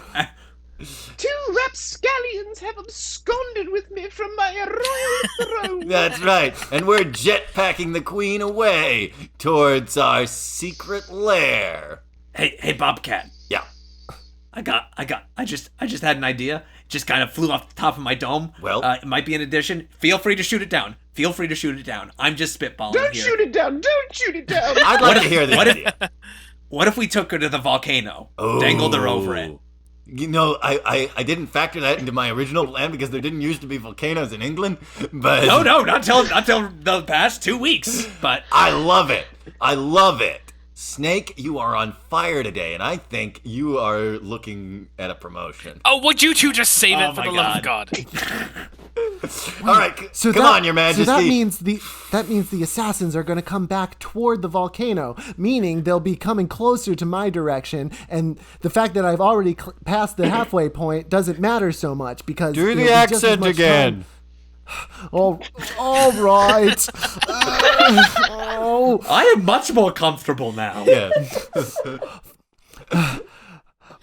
2 rapscallions have absconded with me from my royal throne. That's right, and we're jetpacking the queen away towards our secret lair. Hey, Bobcat. Yeah. I just had an idea. Just kind of flew off the top of my dome. Well, it might be an addition. Feel free to shoot it down. I'm just spitballing Don't here. shoot it down! Don't shoot it down! I'd like to hear this idea. What if we took her to the volcano? Dangled her over it. You know, I didn't factor that into my original plan because there didn't used to be volcanoes in England, but... No, not till the past 2 weeks, but... I love it. Snake, you are on fire today, and I think you are looking at a promotion. Oh, would you two just save it for my the love of God? All right, come on, Your Majesty. So that means the assassins are going to come back toward the volcano, meaning they'll be coming closer to my direction, and the fact that I've already passed the halfway point doesn't matter so much because Do there'll the be just as accent much again. time. All right. I am much more comfortable now. Yeah.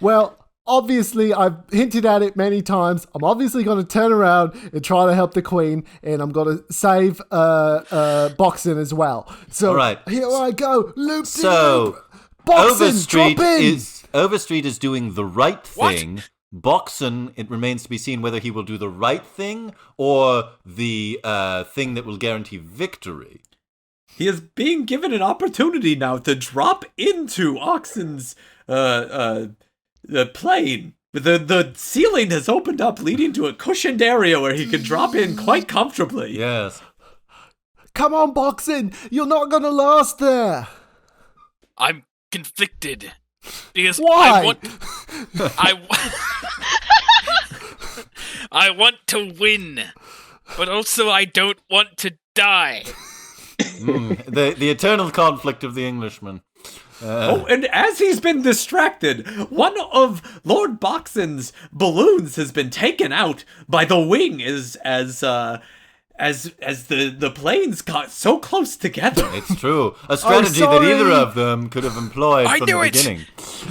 Well, obviously, I've hinted at it many times. I'm obviously going to turn around and try to help the queen, and I'm going to save Boxen as well. So All right. Here I go. Loop So, loop. Boxen, drop in. Overstreet is doing the right thing. Boxen, it remains to be seen whether he will do the right thing or the thing that will guarantee victory. He is being given an opportunity now to drop into Oxen's the plane. The ceiling has opened up, leading to a cushioned area where he can drop in quite comfortably. Yes. Come on, Boxen. You're not going to last there. I'm conflicted. Because Why? I want to win, but also I don't want to die. The eternal conflict of the Englishman. And as he's been distracted, one of Lord Boxen's balloons has been taken out by the wing as the planes got so close together. It's true. A strategy that either of them could have employed from the beginning.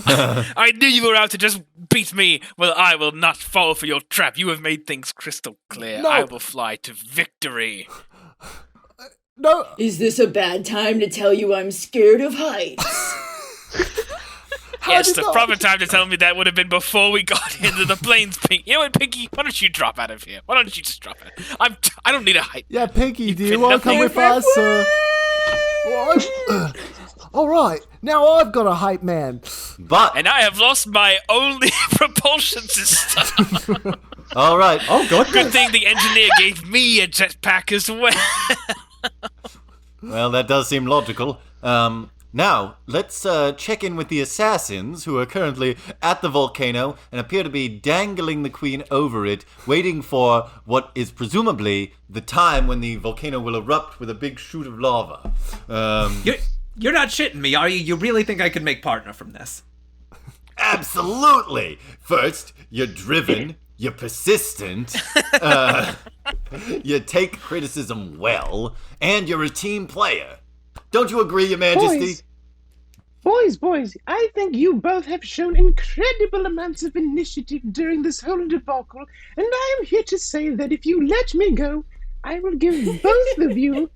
I knew you were out to just beat me. Well, I will not fall for your trap. You have made things crystal clear. No. I will fly to victory. No. Is this a bad time to tell you I'm scared of heights? Yes, the proper time to tell me that would have been before we got into the planes, Pinky. You know what, Pinky? Why don't you drop out of here? Why don't you just drop it? I don't need a height. Yeah, Pinky, do you fit want to come nothing with us? All right, now I've got a hype man. But And I have lost my only propulsion system. all right. Oh, Good thing the engineer gave me a jetpack as well. Well, that does seem logical. Now, let's check in with the assassins who are currently at the volcano and appear to be dangling the queen over it, waiting for what is presumably the time when the volcano will erupt with a big shoot of lava. You're not shitting me, are you? You really think I could make partner from this? Absolutely! First, you're driven, you're persistent, you take criticism well, and you're a team player. Don't you agree, Your Majesty? Boys, I think you both have shown incredible amounts of initiative during this whole debacle, and I am here to say that if you let me go, I will give both of you,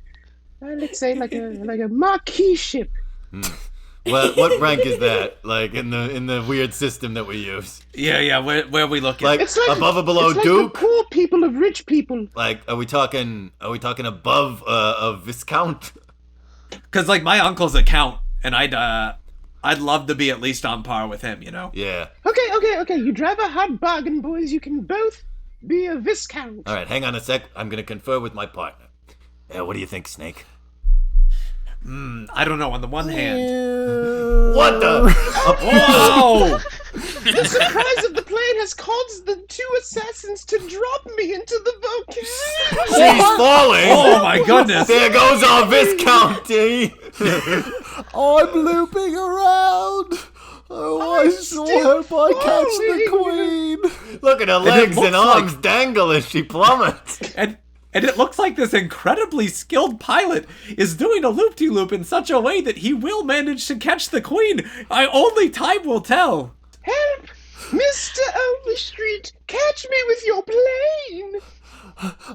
let's say, like a marquee ship. Well, what rank is that? Like in the weird system that we use? Yeah. Where are we looking? Like It's like above or below it's like Duke? the poor people of rich people. Like, are we talking above a Viscount? Because like my uncle's a count, and I'd love to be at least on par with him. You know. Yeah. Okay. You drive a hard bargain, boys. You can both be a Viscount. All right, hang on a sec. I'm gonna confer with my partner. What do you think, Snake? I don't know. On the one hand, What the? whoa! The surprise of the plane has caused the 2 assassins to drop me into the volcano. She's falling. Oh my goodness! There goes our Viscounty. I'm looping around. Oh, I sure hope I catch the queen. Look at her it legs looks and arms like- dangle as she plummets. And it looks like this incredibly skilled pilot is doing a loop-de-loop in such a way that he will manage to catch the queen. Only time will tell. Help! Mr. Overstreet, catch me with your plane!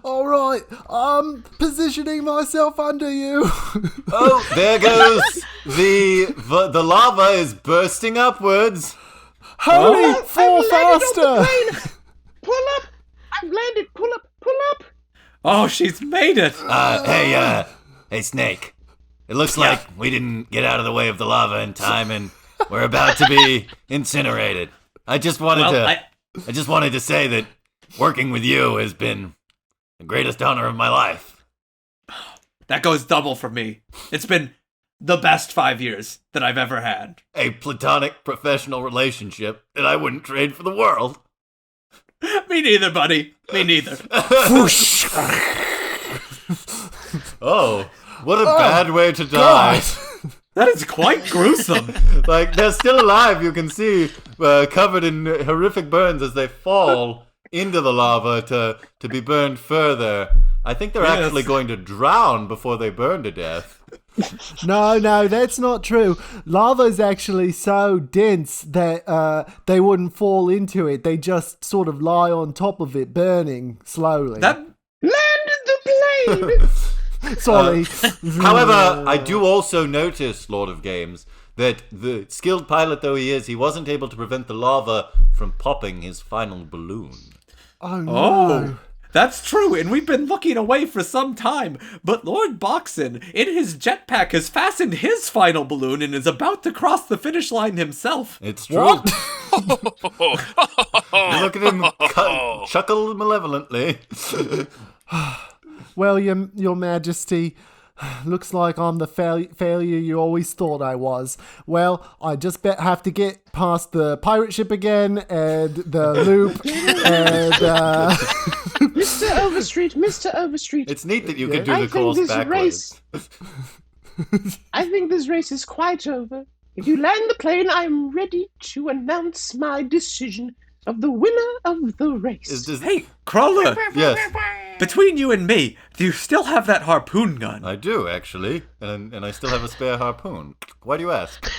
All right, I'm positioning myself under you. Oh, there goes the lava is bursting upwards. Hurry, I've fall landed on the faster. plane. Pull up! I've landed. Pull up! Pull up! Oh, she's made it. Hey, Snake. It looks like we didn't get out of the way of the lava in time, and we're about to be incinerated. I just wanted to say that working with you has been the greatest honor of my life. That goes double for me. It's been the best 5 years that I've ever had. A platonic professional relationship that I wouldn't trade for the world. Me neither, buddy. Me neither. Oh, what a bad way to die. That is quite gruesome. Like, they're still alive, you can see, covered in horrific burns as they fall into the lava to be burned further. I think they're actually going to drown before they burn to death. No, that's not true. Lava's actually so dense that they wouldn't fall into it. They just sort of lie on top of it, burning slowly. Landed the plane! Sorry. However, I do also notice, Lord of Games, that the skilled pilot though he is, he wasn't able to prevent the lava from popping his final balloon. Oh, no. Oh, that's true, and we've been looking away for some time. But Lord Boxon, in his jetpack, has fastened his final balloon and is about to cross the finish line himself. It's true. Look at him chuckle malevolently. Well, your Majesty, looks like I'm the failure you always thought I was. Well, I just have to get past the pirate ship again and the loop and... Mr. Overstreet. It's neat that you can do the course backwards. I think this race is quite over. If you land the plane, I'm ready to announce my decision of the winner of the race. Hey, Crawler! Yes, Between you and me, do you still have that harpoon gun? I do, actually. And I still have a spare harpoon. Why do you ask?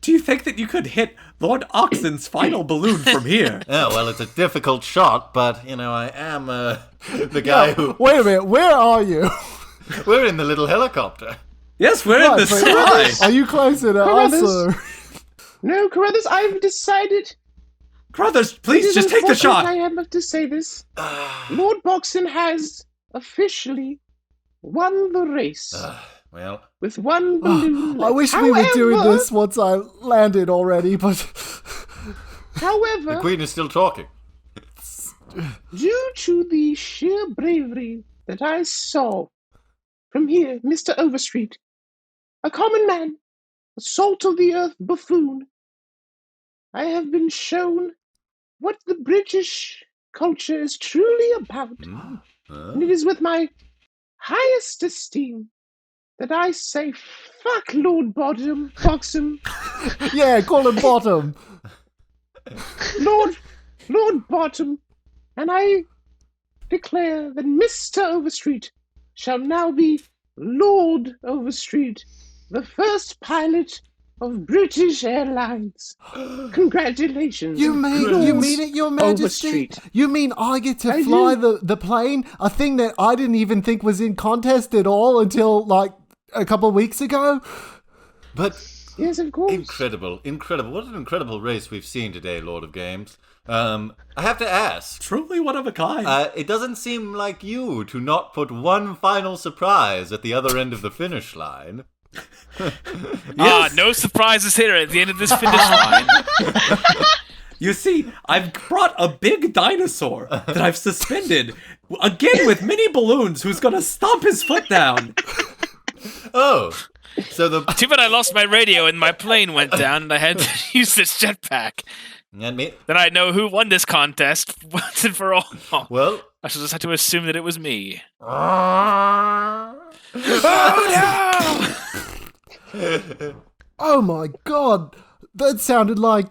Do you think that you could hit Lord Oxen's final balloon from here? Oh, well, it's a difficult shot, but, I am the guy who... Wait a minute, where are you? We're in the little helicopter. Yes, we're in the sky! Are you closer to us or... No, Carruthers, I've decided... Brothers, please It is just take the unfortunate shot! I have to say this. Lord Boxon has officially won the race. Well, With one balloon I left. wish we were doing However- this once I landed already, but... the However, Queen is still talking. due to the sheer bravery that I saw from here, Mr. Overstreet, a common man, a salt-of-the-earth buffoon, I have been shown what the British culture is truly about. And it is with my highest esteem that I say, fuck Lord Boxon, Yeah, call him Bottom. Lord Bottom, and I declare that Mr. Overstreet shall now be Lord Overstreet, the first pilot of British Airlines. Congratulations. You mean it, Your Majesty? Overstreet. You mean I get to I fly do. the plane? A thing that I didn't even think was in contest at all until, like, a couple of weeks ago? But Yes, of course. incredible. What an incredible race we've seen today, Lord of Games. I have to ask. Truly one of a kind. It doesn't seem like you to not put one final surprise at the other end of the finish line. No surprises here at the end of this finish line. You see, I've brought a big dinosaur that I've suspended, again with mini balloons, who's gonna stomp his foot down. Oh, So the Too bad I lost my radio and my plane went down and I had to use this jetpack. and me, Then I know who won this contest once and for all. well. I should just have to assume that it was me. Oh Oh my god, that sounded like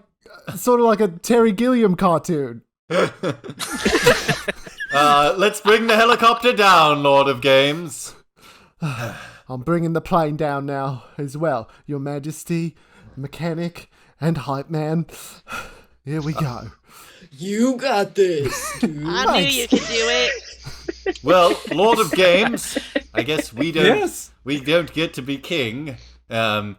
sort of like a Terry Gilliam cartoon. Let's bring the helicopter down, Lord of Games. I'm bringing the plane down now as well, Your Majesty, mechanic, and hype man. Here we go. You got this, dude. I knew you could do it. Well, Lord of Games, I guess we don't. Yes. We don't get to be king. Now,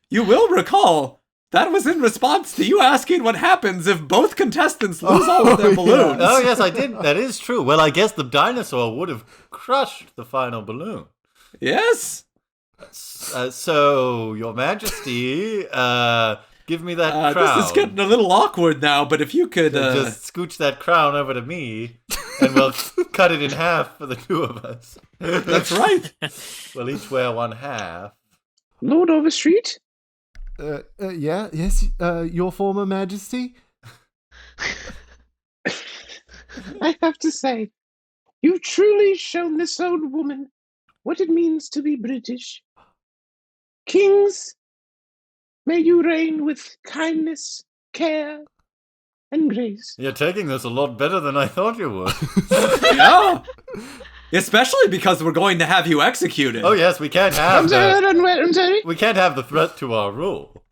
you will recall that was in response to you asking what happens if both contestants lose all of their balloons. Oh yes, I did. That is true. Well, I guess the dinosaur would have crushed the final balloon. Yes. So, Your Majesty, give me that crown. This is getting a little awkward now, but if you could just scooch that crown over to me, and we'll cut it in half for the two of us. That's right. We'll each wear one half. Lord Overstreet? Yes, Your former Majesty? I have to say, you've truly shown this old woman what it means to be British. Kings, may you reign with kindness, care, and grace. You're taking this a lot better than I thought you would. Yeah. Especially because we're going to have you executed. Oh yes, we can't have. I'm sorry. We can't have the threat to our rule.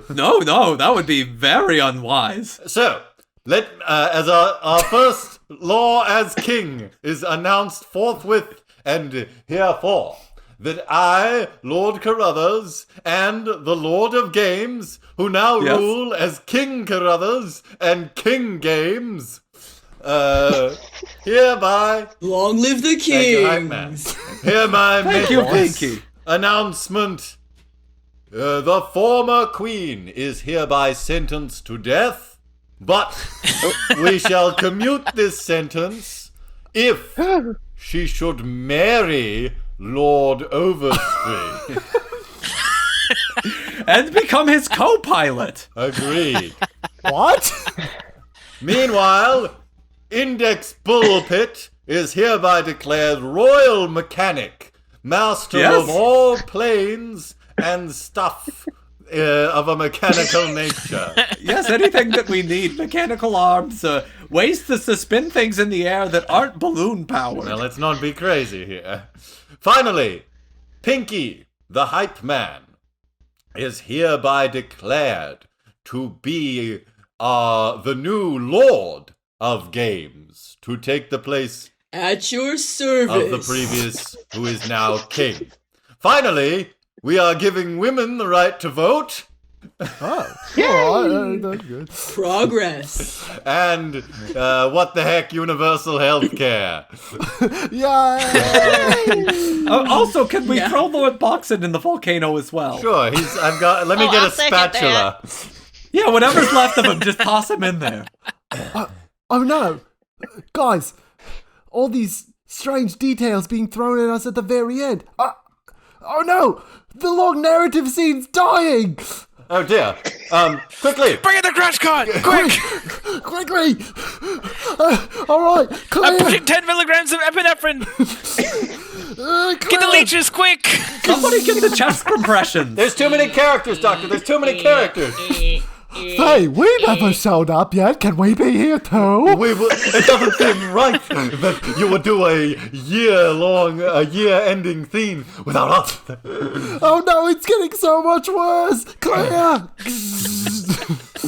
No, that would be very unwise. So, as our first law as king is announced forthwith and herefore, that I, Lord Carruthers, and the Lord of Games, who now rule as King Carruthers and King Games, hereby... Long live the king! Hereby Thank make you, this Pinky. announcement. The former queen is hereby sentenced to death, but we shall commute this sentence if she should marry Lord Overstreet. And become his co-pilot. Agreed. What? Meanwhile, Index Bullpit is hereby declared royal mechanic, master of all planes and stuff of a mechanical nature. Yes, anything that we need. Mechanical arms, ways to suspend things in the air that aren't balloon powered. Now let's not be crazy here. Finally, Pinky, the hype man, is hereby declared to be the new Lord of Games, to take the place At your service. of the previous, who is now king. Finally, we are giving women the right to vote. That's good. Progress. And what the heck, universal health care. Yay! Also, can we throw Lord Boxon in the volcano as well? Sure, let me get I'll a second spatula. Yeah, whatever's left of him, just toss him in there. Oh no! Guys, all these strange details being thrown at us at the very end. Oh no! The long narrative scene's dying! Oh dear. Quickly. Bring in the crash cart! Quick! Quickly! Alright, clear! I'm pushing 10 milligrams of epinephrine! Get the leeches, quick! Somebody get the chest compressions. There's too many characters, Doctor. There's too many characters. Hey, we never showed up yet. Can we be here too? It doesn't seem right that you would do a year-ending theme without us. Oh no, it's getting so much worse! Clear!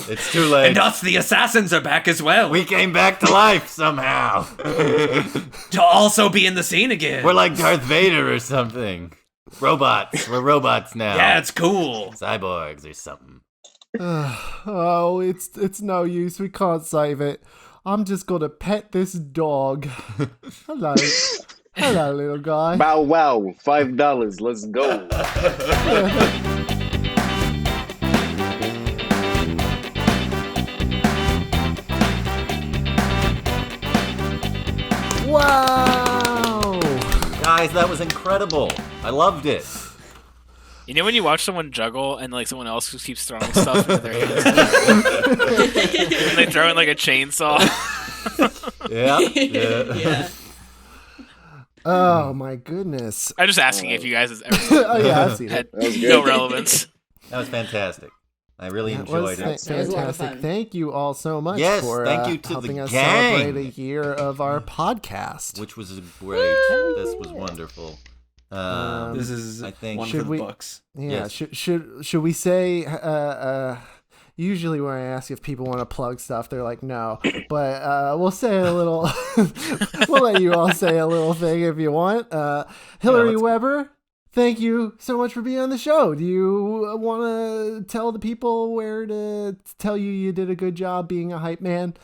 It's too late. And us, the assassins, are back as well. We came back to life somehow. To also be in the scene again. We're like Darth Vader or something. Robots. We're robots now. Yeah, it's cool. Cyborgs or something. Oh, it's no use. We can't save it. I'm just gonna pet this dog. Hello. Hello, little guy. Bow wow, $5. Let's go. Wow! Guys, that was incredible. I loved it. You know when you watch someone juggle and like someone else who keeps throwing stuff into their hands, and they throw in like a chainsaw. Yeah. Yeah. Oh my goodness. I'm just asking if you guys have ever Oh yeah, I've seen had it. That was no good. relevance. That was fantastic. I really That was enjoyed it. That was a lot of fantastic. fun. Thank you all so much Yes, for thank you to helping the us gang. celebrate a year of our podcast. Which was great. This was wonderful. This is I think- one Should for the we- books. Yeah, Yes. should we say usually when I ask if people want to plug stuff, they're like no, but we'll say a little. We'll let you all say a little thing if you want. Hilary let's- Weber, thank you so much for being on the show. Do you want to tell the people where to tell you did a good job being a hype man?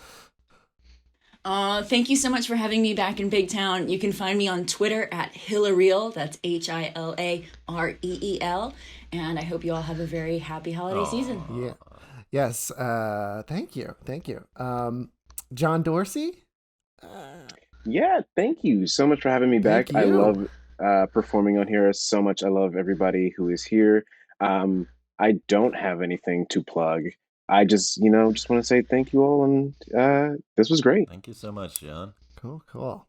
Thank you so much for having me back in Big Town. You can find me on Twitter at Hilareel. That's HILAREEL. And I hope you all have a very happy holiday season. Yeah. Yes. Thank you. John Dorsey. Yeah, thank you so much for having me back. Thank I you. love performing on here so much. I love everybody who is here. I don't have anything to plug. I just want to say thank you all, and this was great. Thank you so much, John. Cool.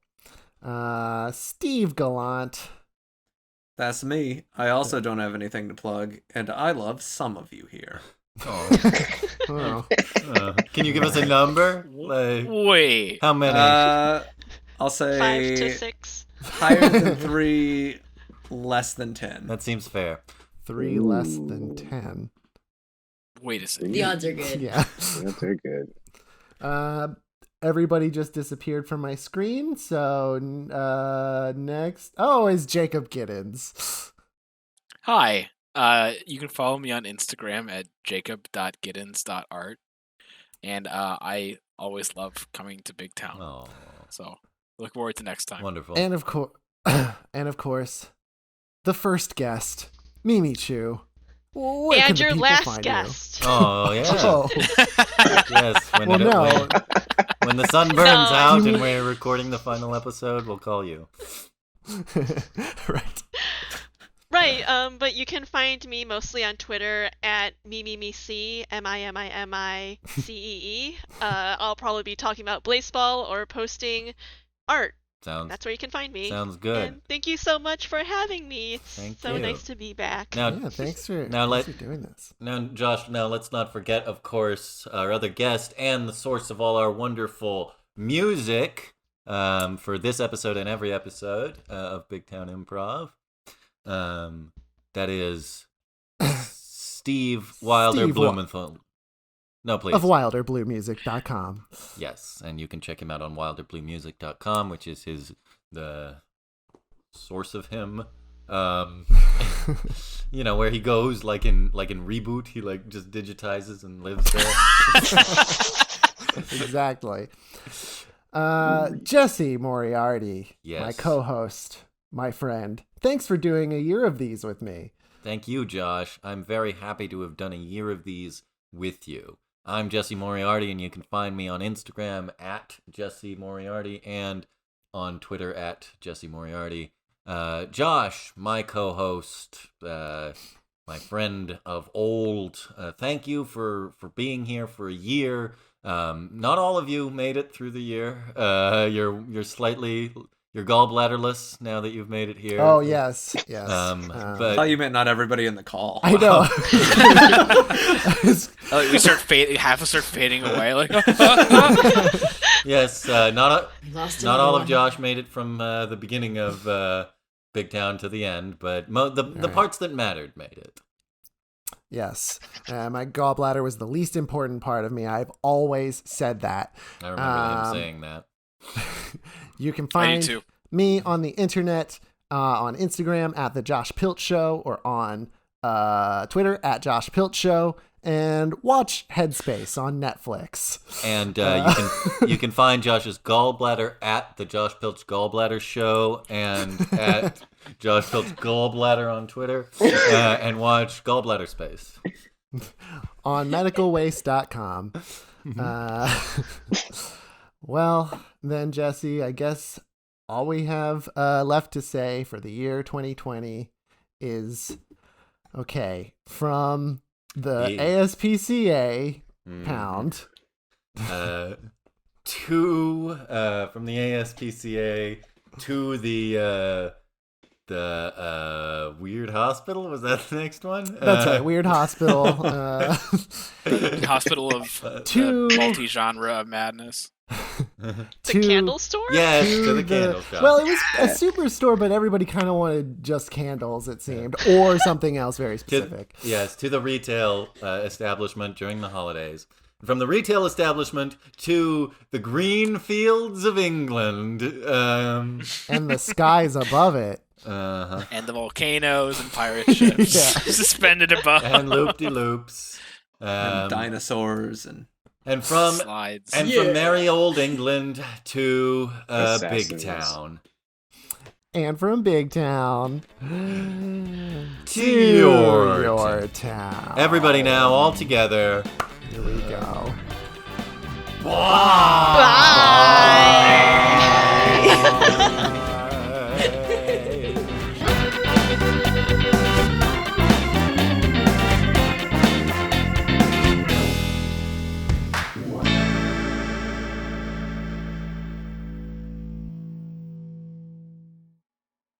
Steve Gallant. That's me. I also don't have anything to plug, and I love some of you here. Oh. Oh. Can you give us a number? Like, Wait. how many? I'll say 5 to 6. higher than 3, less than 10. That seems fair. 3 less than 10. Wait a second. The odds are good. Yeah. Yeah, they're good. Everybody just disappeared from my screen. So next, is Jacob Giddens. Hi. You can follow me on Instagram at jacob.giddens.art. And I always love coming to Big Town. Oh, So look forward to next time. wonderful. And of course, the first guest, Mimi Chiu. Where can And the your people last find guest. Oh, You? yeah. Oh, Yes. When, well, no. when the sun burns No. out and we're recording the final episode, we'll call you. Right. Right, but you can find me mostly on Twitter at MimiMiCee, MIMIMICEE. I'll probably be talking about Blaseball or posting art. Sounds That's where you can find me. good. And thank you so much for having me. It's Thank so you. nice to be back. Now, Yeah, thanks for now doing this. Now, Josh, let's not forget, of course, our other guest and the source of all our wonderful music for this episode and every episode of Big Town Improv. That is Steve Wilder Steve Blumenthal. No, please. Of WilderBlueMusic.com. Yes, and you can check him out on wilderbluemusic.com, which is the source of him. Where he goes, like in Reboot, he just digitizes and lives there. Exactly. Jesse Moriarty, Yes. my co-host, my friend. Thanks for doing a year of these with me. Thank you, Josh. I'm very happy to have done a year of these with you. I'm Jesse Moriarty, and you can find me on Instagram at Jesse Moriarty and on Twitter at Jesse Moriarty. Josh, my co-host, my friend of old, thank you for being here for a year. Not all of you made it through the year. You're gallbladderless now that you've made it here. Oh, yes. But I thought you meant not everybody in the call. I know. We start fading. Half us start fading away. Like, yes, not Lost all another of one. Josh made it from the beginning of Big Town to the end, but the Right. parts that mattered made it. Yes. My gallbladder was the least important part of me. I've always said that. I remember him saying that. You can I do find too. me on the internet, on Instagram at The Josh Pilt Show, or on Twitter at Josh Pilt Show, and watch Headspace on Netflix. And you can find Josh's gallbladder at the Josh Pilch Gallbladder Show and at Josh Pilch Gallbladder on Twitter, and watch Gallbladder Space. On medicalwaste.com. Well, then, Jesse, I guess all we have left to say for the year 2020 is okay from the Yeah. ASPCA pound. To from the ASPCA to the Weird Hospital. Was that the next one? That's right, Weird Hospital. Hospital of To- multi-genre madness. The candle store? Yes, to the candle shop. Well, it was a superstore, but everybody kind of wanted just candles, it seemed, or something else very specific. Yes, to the retail establishment during the holidays. From the retail establishment to the green fields of England. And the skies above it. And the volcanoes and pirate ships suspended above. And loop-de-loops. And dinosaurs and from slides. And from merry old England to Big Assassins. Town. And from Big Town To your your town. Everybody now, all together. Here we go. Bye.